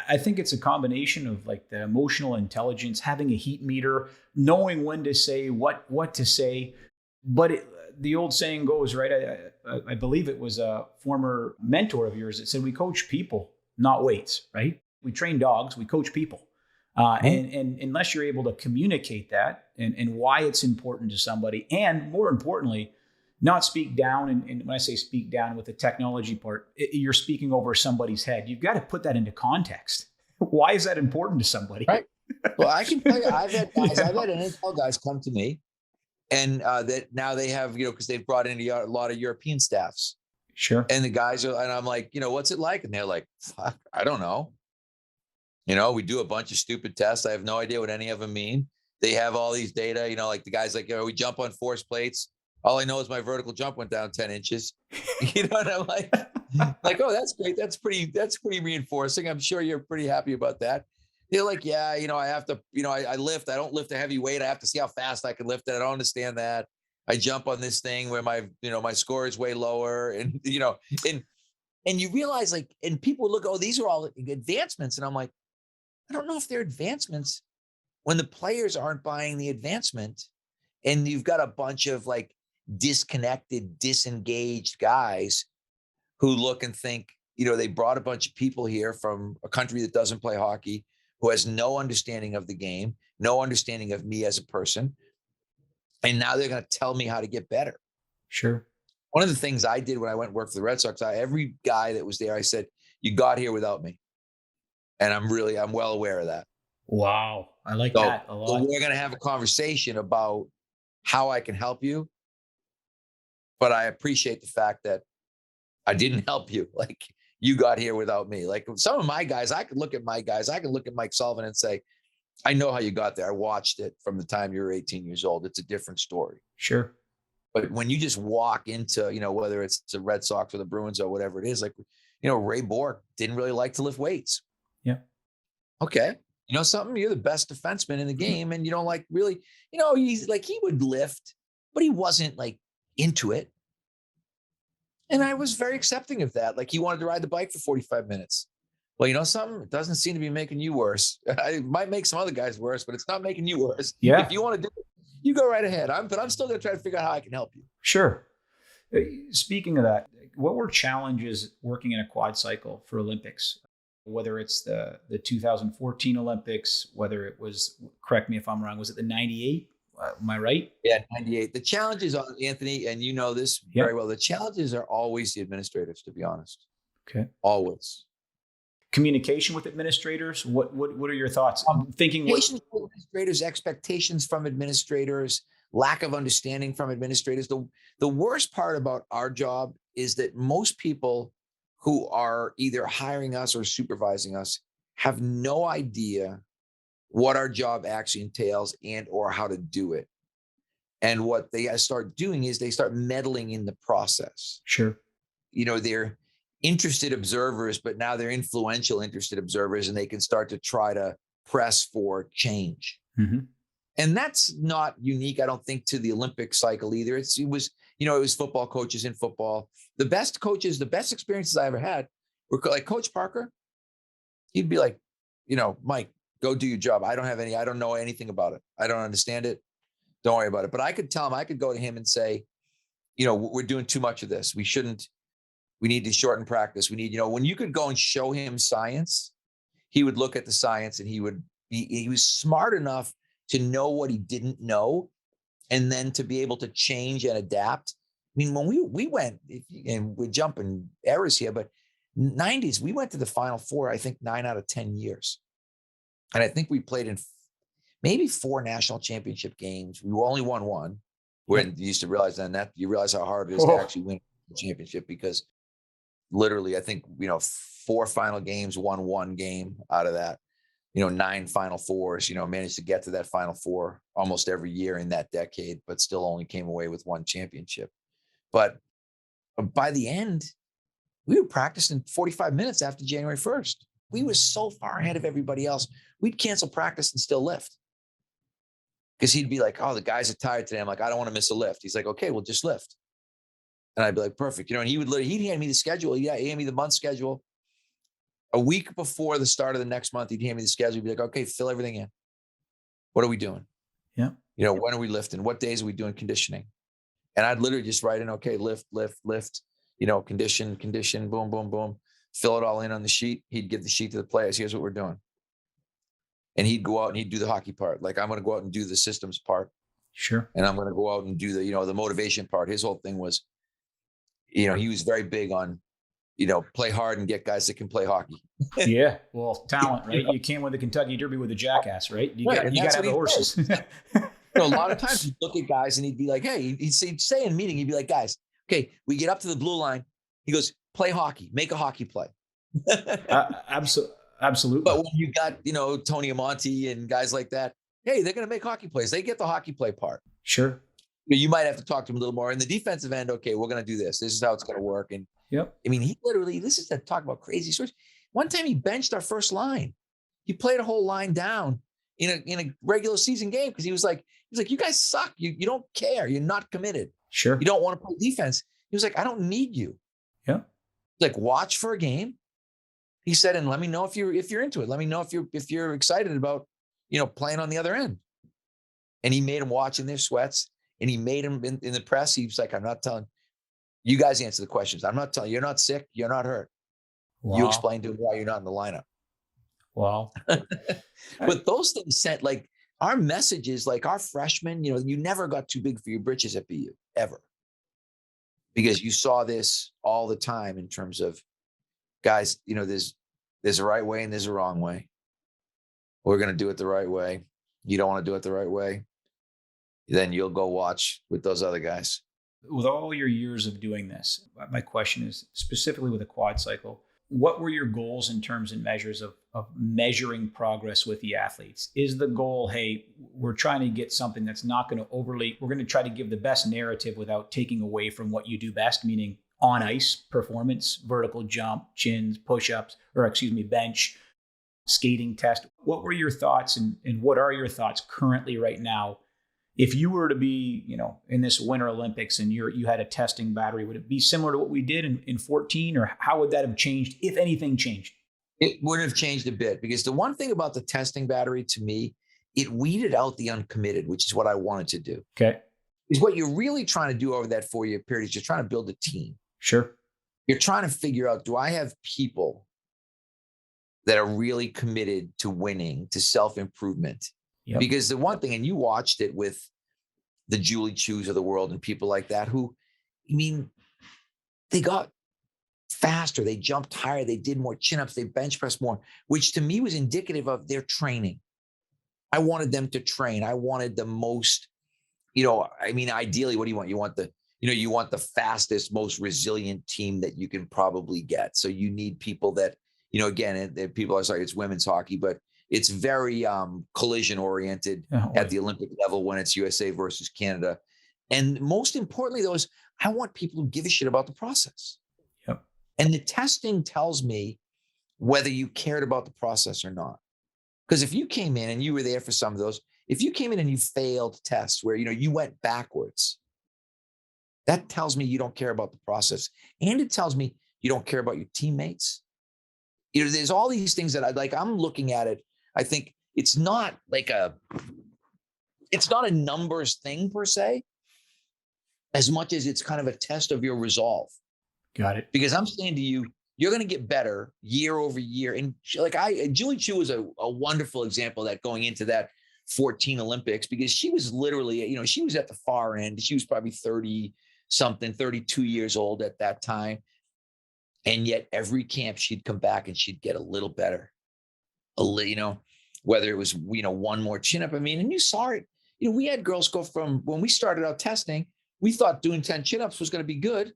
I think it's a combination of like the emotional intelligence, having a heat meter, knowing when to say what to say. But the old saying goes, right? I believe it was a former mentor of yours that said, "We coach people, not weights." Right? We train dogs. We coach people. And unless you're able to communicate that and why it's important to somebody, and more importantly, not speak down. And when I say speak down with the technology part, you're speaking over somebody's head. You've got to put that into context. Why is that important to somebody? Right. Well, I can tell you, I've had NFL guys come to me, and that now they have, because they've brought in a lot of European staffs. Sure. And the guys are, and I'm like, what's it like? And they're like, fuck, I don't know. We do a bunch of stupid tests. I have no idea what any of them mean. They have all these data, like the guys like, we jump on force plates. All I know is my vertical jump went down 10 inches. And I'm like, oh, that's great. That's pretty reinforcing. I'm sure you're pretty happy about that. They're like, yeah, I have to, I lift. I don't lift a heavy weight. I have to see how fast I can lift it. I don't understand that. I jump on this thing where my score is way lower. And, and you realize and people look, oh, these are all advancements. And I'm like, I don't know if they're advancements when the players aren't buying the advancement, and you've got a bunch of disconnected, disengaged guys who look and think, they brought a bunch of people here from a country that doesn't play hockey, who has no understanding of the game, no understanding of me as a person. And now they're going to tell me how to get better. Sure. One of the things I did when I went and worked for the Red Sox, every guy that was there, I said, you got here without me. And I'm well aware of that. Wow. I like that a lot. So we're going to have a conversation about how I can help you. But I appreciate the fact that I didn't help you. You got here without me. Some of my guys, I can look at Mike Sullivan and say, I know how you got there. I watched it from the time you were 18 years old. It's a different story. Sure. But when you just walk into, whether it's the Red Sox or the Bruins or whatever it is, Ray Bourque didn't really like to lift weights. Yeah. Okay. You know something? You're the best defenseman in the game, and you don't really, he's he would lift, but he wasn't into it. And I was very accepting of that. He wanted to ride the bike for 45 minutes. Well, you know something? It doesn't seem to be making you worse. It might make some other guys worse, but it's not making you worse. Yeah. If you want to do it, you go right ahead. But I'm still going to try to figure out how I can help you. Sure. Speaking of that, what were challenges working in a quad cycle for Olympics? Whether it's the 2014 Olympics, whether it was, correct me if I'm wrong, was it the 98? Am I right? Yeah, 98. The challenges on Anthony, and you know this very well, the challenges are always the administrators, to be honest. Okay. Always. Communication with administrators. What are your thoughts? I'm thinking with administrators, expectations from administrators, lack of understanding from administrators. The worst part about our job is that most people who are either hiring us or supervising us have no idea what our job actually entails and or how to do it. And what they start doing is they start meddling in the process. Sure. They're interested observers, but now they're influential interested observers, and they can start to try to press for change. Mm-hmm. And that's not unique, I don't think, to the Olympic cycle either. It was football coaches in football. The best coaches, the best experiences I ever had were Coach Parker. He'd be like, Mike, go do your job. I don't know anything about it. I don't understand it. Don't worry about it. But I could tell him, I could go to him and say, we're doing too much of this. We need to shorten practice. We need, when you could go and show him science, he would look at the science, and he was smart enough to know what he didn't know, and then to be able to change and adapt. I mean, when we went, and we're jumping errors here, but 90s, we went to the Final Four, I think 9 out of 10 years. And I think we played in maybe 4 national championship games. We only won 1. When you used to realize that you realize how hard it is to actually win a championship, because literally, I think, 4 final games, won 1 game out of that. 9 Final Fours, managed to get to that Final Four almost every year in that decade, but still only came away with 1 championship. But by the end, we were practicing 45 minutes after January 1st. We were so far ahead of everybody else. We'd cancel practice and still lift. Because he'd be like, oh, the guys are tired today. I'm like, I don't want to miss a lift. He's like, okay, well, just lift. And I'd be like, perfect. And he'd hand me the schedule. Yeah, he'd hand me the month schedule. A week before the start of the next month, he'd hand me the schedule. He'd be like, okay, fill everything in. What are we doing? Yeah. When are we lifting? What days are we doing conditioning? And I'd literally just write in, okay, lift, condition, boom, boom, boom. Fill it all in on the sheet. He'd give the sheet to the players. Here's what we're doing. And he'd go out and he'd do the hockey part. I'm going to go out and do the systems part. Sure. And I'm going to go out and do the motivation part. His whole thing was, he was very big on, play hard and get guys that can play hockey. Yeah. Well, talent, right? You can't win the Kentucky Derby with a jackass, right? You got to have the horses. A lot of times he'd look at guys and he'd be like, hey, he'd say in a meeting, he'd be like, guys, okay, we get up to the blue line. He goes, play hockey, make a hockey play. Absolutely. But when you got, Tony Amonte and guys like that, hey, they're going to make hockey plays. They get the hockey play part. Sure. You might have to talk to him a little more in the defensive end. Okay, we're going to do this. This is how it's going to work. And Yep. I mean, he literally, this is to talk about crazy stories. One time he benched our first line. He played a whole line down in a regular season game because he was like, you guys suck. You don't care. You're not committed. Sure. You don't want to play defense. He was like, I don't need you. Yeah. Like, watch for a game. He said, and let me know if you're into it. Let me know if you're excited about, playing on the other end. And he made him watch in their sweats, and he made him in the press. He was like, I'm not telling you guys, answer the questions. I'm not telling you. You're not sick. You're not hurt. Wow. You explain to him why you're not in the lineup. Wow. But those things sent, like, our messages, like our freshmen, you never got too big for your britches at BU, ever. Because you saw this all the time in terms of, guys, there's a right way and there's a wrong way. We're going to do it the right way. You don't want to do it the right way, then you'll go watch with those other guys. With all your years of doing this, my question is specifically with a quad cycle, what were your goals in terms and measures of measuring progress with the athletes? Is the goal, hey, we're trying to get something that's not going to overly, we're going to try to give the best narrative without taking away from what you do best, meaning on ice performance, vertical jump, chins, push-ups, bench, skating test. What were your thoughts and what are your thoughts currently right now? If you were to be, in this Winter Olympics and you had a testing battery, would it be similar to what we did in 14, or how would that have changed, if anything changed? It wouldn't have changed a bit, because the one thing about the testing battery, to me, it weeded out the uncommitted, which is what I wanted to do. Okay. Is what you're really trying to do over that 4-year period is you're trying to build a team. Sure. You're trying to figure out, do I have people that are really committed to winning, to self-improvement? Yep. Because the one thing, and you watched it with the Julie Chews of the world and people like that, who, they got faster, they jumped higher, they did more chin-ups, they bench pressed more, which to me was indicative of their training. I wanted them to train. I wanted the most, ideally, what do you want? You want you want the fastest, most resilient team that you can probably get. So you need people that, again, people are sorry, it's women's hockey, but it's very collision oriented at the Olympic level when it's USA versus Canada. And most importantly, though, is I want people who give a shit about the process. Yep. And the testing tells me whether you cared about the process or not. Because if you came in and you were there for some of those, if you came in and you failed tests where, you went backwards, that tells me you don't care about the process. And it tells me you don't care about your teammates. There's all these things that I'm looking at it. I think it's not it's not a numbers thing per se, as much as it's kind of a test of your resolve. Got it. Because I'm saying to you, you're going to get better year over year. And Julie Chew was a wonderful example of that going into that 14 Olympics, because she was literally, she was at the far end. She was probably 30 something, 32 years old at that time. And yet every camp she'd come back and she'd get a little better, whether it was, one more chin up. And you saw it, we had girls go from, when we started out testing, we thought doing 10 chin ups was going to be good.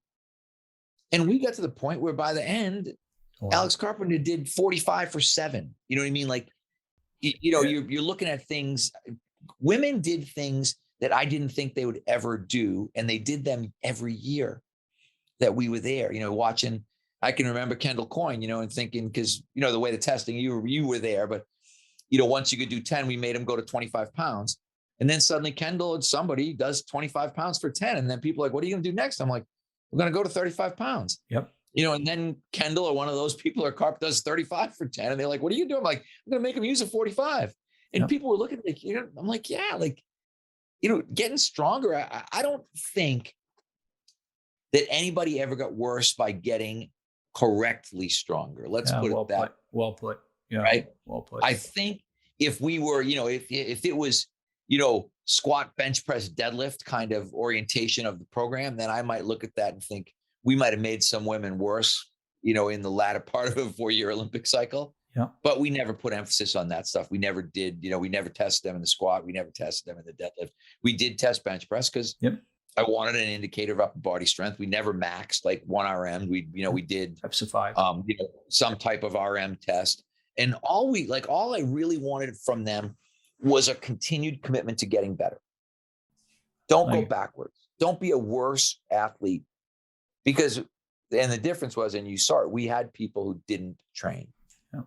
And we got to the point where by the end, Alex Carpenter did 45 for 7. You know what I mean? Like, you're looking at things, women did things that I didn't think they would ever do. And they did them every year that we were there, watching. I can remember Kendall Coyne, and thinking, because, the way the testing, you were there, but, once you could do 10, we made him go to 25 pounds. And then suddenly Kendall and somebody does 25 pounds for 10. And then people are like, what are you going to do next? I'm like, we're going to go to 35 pounds. Yep. And then Kendall or one of those people or Carp does 35 for 10. And they're like, what are you doing? I'm like, I'm going to make him use a 45. And people were looking like, I'm like, yeah, like, getting stronger. I don't think that anybody ever got worse by getting correctly stronger. Let's put it that way. Well put. Yeah. Right. Well put. I think if we were, if it was, squat, bench press, deadlift kind of orientation of the program, then I might look at that and think we might have made some women worse, in the latter part of a 4-year Olympic cycle. Yeah. But we never put emphasis on that stuff. We never did, we never tested them in the squat. We never tested them in the deadlift. We did test bench press because I wanted an indicator of upper body strength. We never maxed like 1 RM. We did reps of 5. Some type of RM test. And all I really wanted from them was a continued commitment to getting better. Don't go backwards. Don't be a worse athlete, because, and the difference was, and you saw it, we had people who didn't train. Yeah.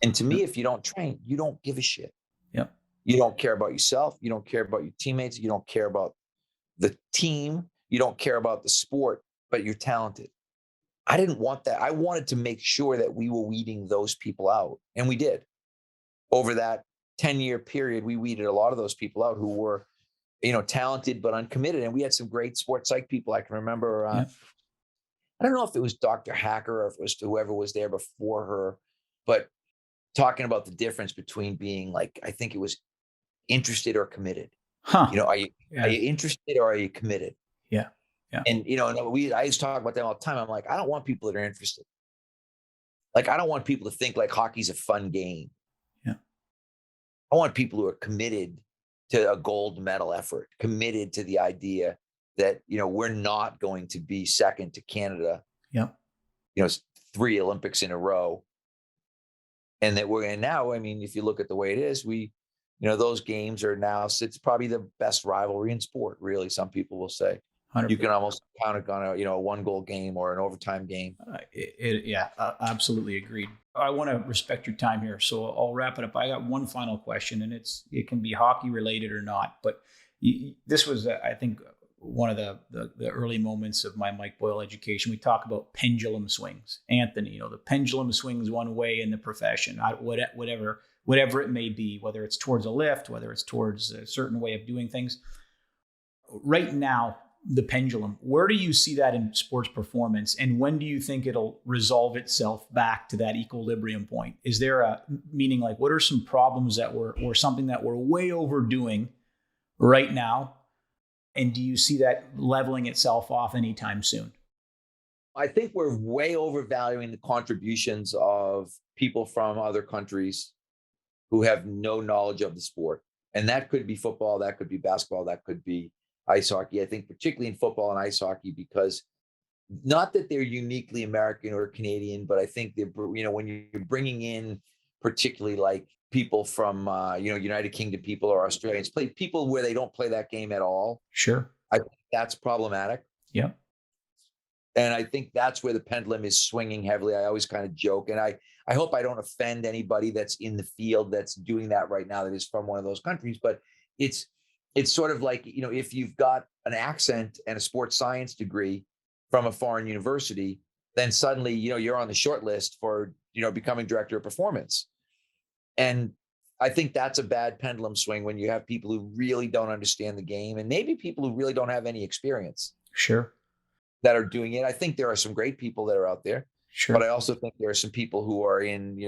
And to me, if you don't train, you don't give a shit. Yeah. You don't care about yourself. You don't care about your teammates. You don't care about the team. You don't care about the sport, but you're talented. I didn't want that. I wanted to make sure that we were weeding those people out. And we did. Over that 10-year period, we weeded a lot of those people out who were, talented but uncommitted. And we had some great sports psych people. I can remember, I don't know if it was Dr. Hacker or if it was whoever was there before her, but talking about the difference between being like, I think it was interested or committed. Huh. Are you interested or are you committed? Yeah. Yeah. And, I used to talk about them all the time. I'm like, I don't want people that are interested. Like, I don't want people to think like hockey's a fun game. Yeah. I want people who are committed to a gold medal effort, committed to the idea that, we're not going to be second to Canada. Yeah. 3 Olympics in a row. And that now, if you look at the way it is, those games are now, it's probably the best rivalry in sport, really. Some people will say 100%. You can almost count it on a 1-goal game or an overtime game. Absolutely agreed. I want to respect your time here, so I'll wrap it up. I got one final question, and it can be hockey related or not, but this was, I think, one of the early moments of my Mike Boyle education. We talk about pendulum swings. Anthony, the pendulum swings one way in the profession, whatever it may be, whether it's towards a lift, whether it's towards a certain way of doing things. Right now, the pendulum, where do you see that in sports performance? And when do you think it'll resolve itself back to that equilibrium point? Is there meaning like, what are some problems or something that we're way overdoing right now? And do you see that leveling itself off anytime soon? I think we're way overvaluing the contributions of people from other countries who have no knowledge of the sport. And that could be football, that could be basketball, that could be ice hockey. I think particularly in football and ice hockey, because not that they're uniquely American or Canadian, but I think they're, when you're bringing in particularly like people from, United Kingdom people or Australians, people where they don't play that game at all. Sure. I think that's problematic. Yeah. And I think that's where the pendulum is swinging heavily. I always kind of joke, and I hope I don't offend anybody that's in the field that's doing that right now that is from one of those countries. But it's sort of like, if you've got an accent and a sports science degree from a foreign university, then suddenly, you're on the short list for, becoming director of performance. And I think that's a bad pendulum swing when you have people who really don't understand the game, and maybe people who really don't have any experience. Sure. That are doing it. I think there are some great people that are out there. Sure. But I also think there are some people who are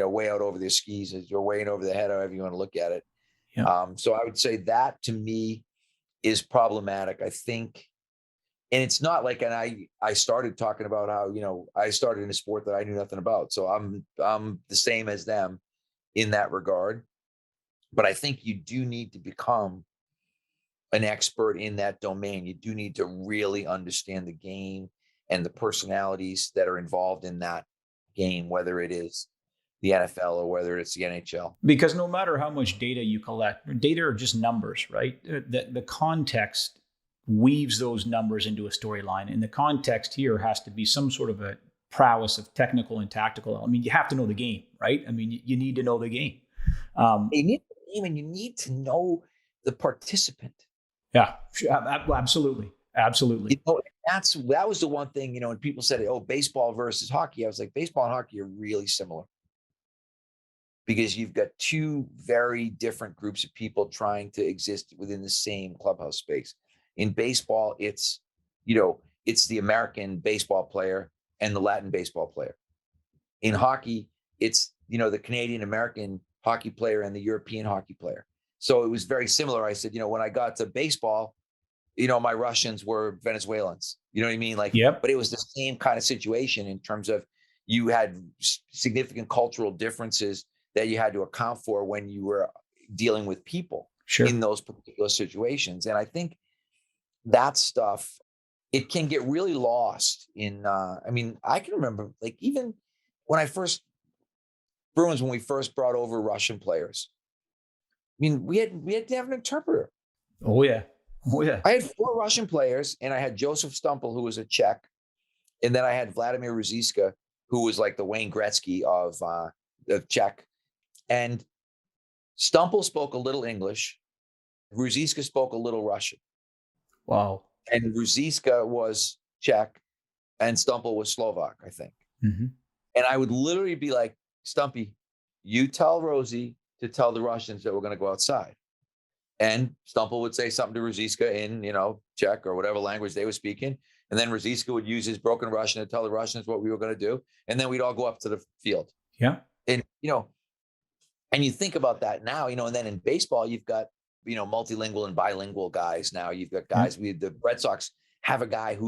way out over their skis, or way in over the head, however you want to look at it. Yeah. So I would say that to me is problematic. I think, and it's not like, and I started talking about how, I started in a sport that I knew nothing about. So I'm the same as them in that regard. But I think you do need to become an expert in that domain. You do need to really understand the game and the personalities that are involved in that game, whether it is the NFL or whether it's the NHL. Because no matter how much data you collect, data are just numbers, right? The context weaves those numbers into a storyline. And the context here has to be some sort of a prowess of technical and tactical. You have to know the game, right? You need to know the game. You need the game, and you need to know the participant. Yeah, absolutely. Absolutely. That was the one thing, when people said, oh, baseball versus hockey, I was like, baseball and hockey are really similar, because you've got two very different groups of people trying to exist within the same clubhouse space. In baseball, it's the American baseball player and the Latin baseball player. In hockey, it's, the Canadian American hockey player and the European hockey player. So it was very similar. I said, when I got to baseball, my Russians were Venezuelans. You know what I mean? Like, yep. But it was the same kind of situation in terms of you had significant cultural differences that you had to account for when you were dealing with people. Sure. In those particular situations. And I think that stuff, it can get really lost in, I can remember, like, even when I first Bruins, when we first brought over Russian players, I mean, we had to have an interpreter. Oh yeah. Oh yeah. I had 4 Russian players, and I had Joseph Stumpel, who was a Czech, and then I had Vladimir Ruziska, who was like the Wayne Gretzky of Czech. And Stumpel spoke a little English. Ruziska spoke a little Russian. Wow. And Ruziska was Czech, and Stumpel was Slovak, I think. Mm-hmm. And I would literally be like, Stumpy, you tell Rosie to tell the Russians that we're going to go outside. And Stumpel would say something to Ruziska in, Czech or whatever language they were speaking. And then Ruziska would use his broken Russian to tell the Russians what we were going to do. And then we'd all go up to the field. Yeah. And, and you think about that now, and then in baseball, you've got, multilingual and bilingual guys. Now you've got guys, the Red Sox have a guy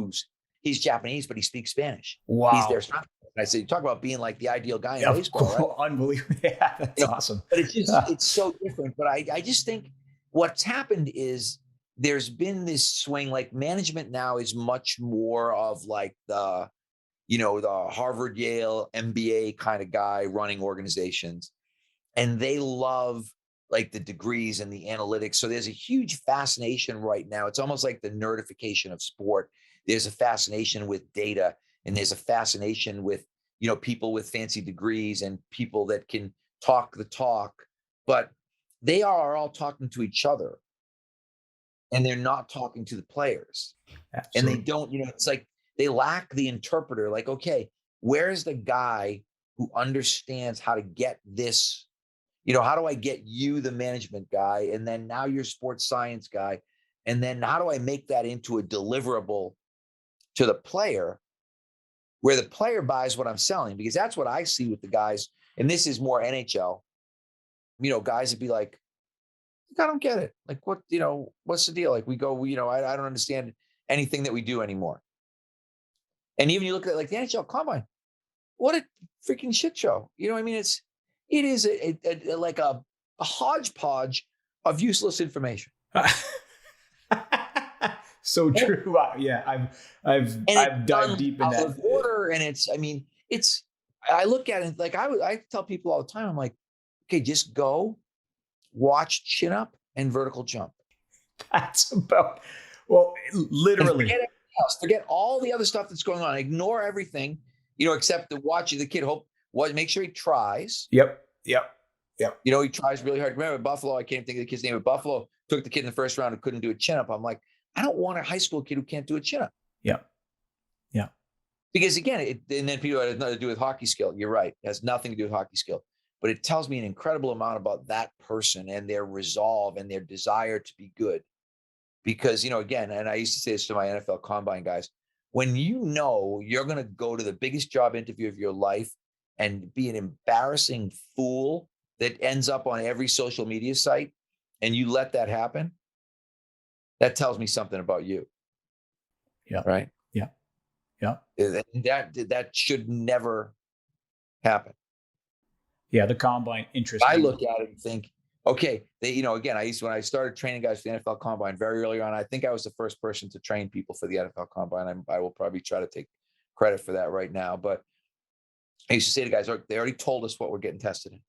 he's Japanese, but he speaks Spanish. Wow. He's their strong. And I said, you talk about being like the ideal guy in baseball, right? Unbelievable. Yeah, that's awesome. But it's so different. But I just think what's happened is there's been this swing, like management now is much more of like the Harvard, Yale, MBA kind of guy running organizations. And they love like the degrees and the analytics. So there's a huge fascination right now. It's almost like the nerdification of sport. There's a fascination with data, and there's a fascination with, people with fancy degrees and people that can talk the talk, but they are all talking to each other and they're not talking to the players. Absolutely. And they don't, it's like they lack the interpreter. Like, okay, where's the guy who understands how to get this? How do I get you, the management guy, and then now you're sports science guy, and then how do I make that into a deliverable to the player where the player buys what I'm selling? Because that's what I see with the guys, and this is more NHL, guys would be like, I don't get it. Like, what's the deal? Like we go, I don't understand anything that we do anymore. And even you look at like the NHL Combine, what a freaking shit show. I mean, it is like a hodgepodge of useless information. So true. Yeah, I've dived deep in that. Order, and I look at it like I tell people all the time. I'm like, okay, just go watch chin up and vertical jump. That's about literally. Forget everything else. Forget all the other stuff that's going on. Ignore everything, except to watch the kid. Make sure he tries. Yep. He tries really hard. Remember Buffalo? I can't think of the kid's name. But Buffalo took the kid in the first round and couldn't do a chin up. I'm like, I don't want a high school kid who can't do a chin up. Yeah. Because again, and then people, it has nothing to do with hockey skill. You're right. It has nothing to do with hockey skill, but it tells me an incredible amount about that person and their resolve and their desire to be good. Because, again, and I used to say this to my NFL Combine guys, when you're going to go to the biggest job interview of your life and be an embarrassing fool that ends up on every social media site, and you let that happen, that tells me something about you. Yeah. Right. Yeah. That should never happen. Yeah. The Combine, interesting. I look at it and think, okay, again, when I started training guys for the NFL Combine very early on, I think I was the first person to train people for the NFL Combine. I will probably try to take credit for that right now. But I used to say to guys, they already told us what we're getting tested in.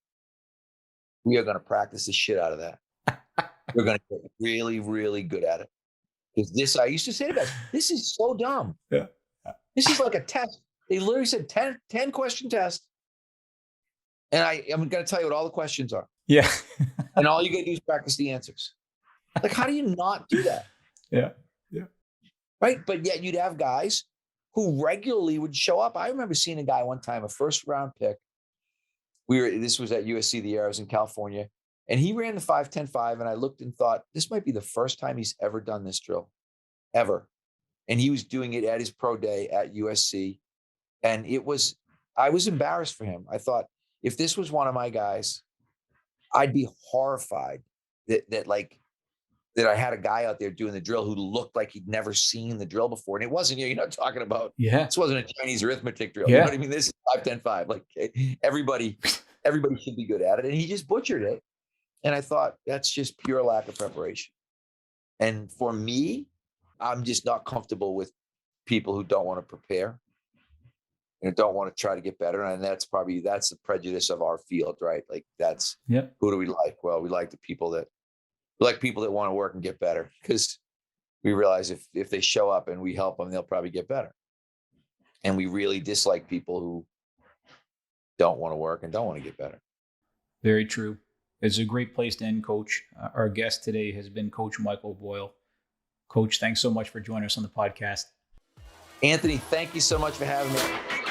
We are going to practice the shit out of that. We're going to get really, really good at it. Because I used to say to guys, this is so dumb. Yeah. This is like a test. They literally said 10 question test. And I'm going to tell you what all the questions are. Yeah. And all you got to do is practice the answers. Like, how do you not do that? Yeah. Right. But yet you'd have guys who regularly would show up. I remember seeing a guy one time, a first round pick. This was at USC the year I was in California, and he ran the 5.10.5. And I looked and thought, this might be the first time he's ever done this drill, ever. And he was doing it at his pro day at USC. And I was embarrassed for him. I thought, if this was one of my guys, I'd be horrified that I had a guy out there doing the drill who looked like he'd never seen the drill before. And it wasn't, you're not talking about, this wasn't a Chinese arithmetic drill. Yeah. You know what I mean? This is 5.10.5. Like everybody should be good at it. And he just butchered it. And I thought, that's just pure lack of preparation. And for me, I'm just not comfortable with people who don't want to prepare. don't want to try to get better. And that's the prejudice of our field, right? Like that's, Yep. who do we like? Well, we like people that want to work and get better, because we realize if they show up and we help them, they'll probably get better. And we really dislike people who don't want to work and don't want to get better. Very true. It's a great place to end, Coach. Our guest today has been Coach Michael Boyle. Coach, thanks so much for joining us on the podcast. Anthony, thank you so much for having me.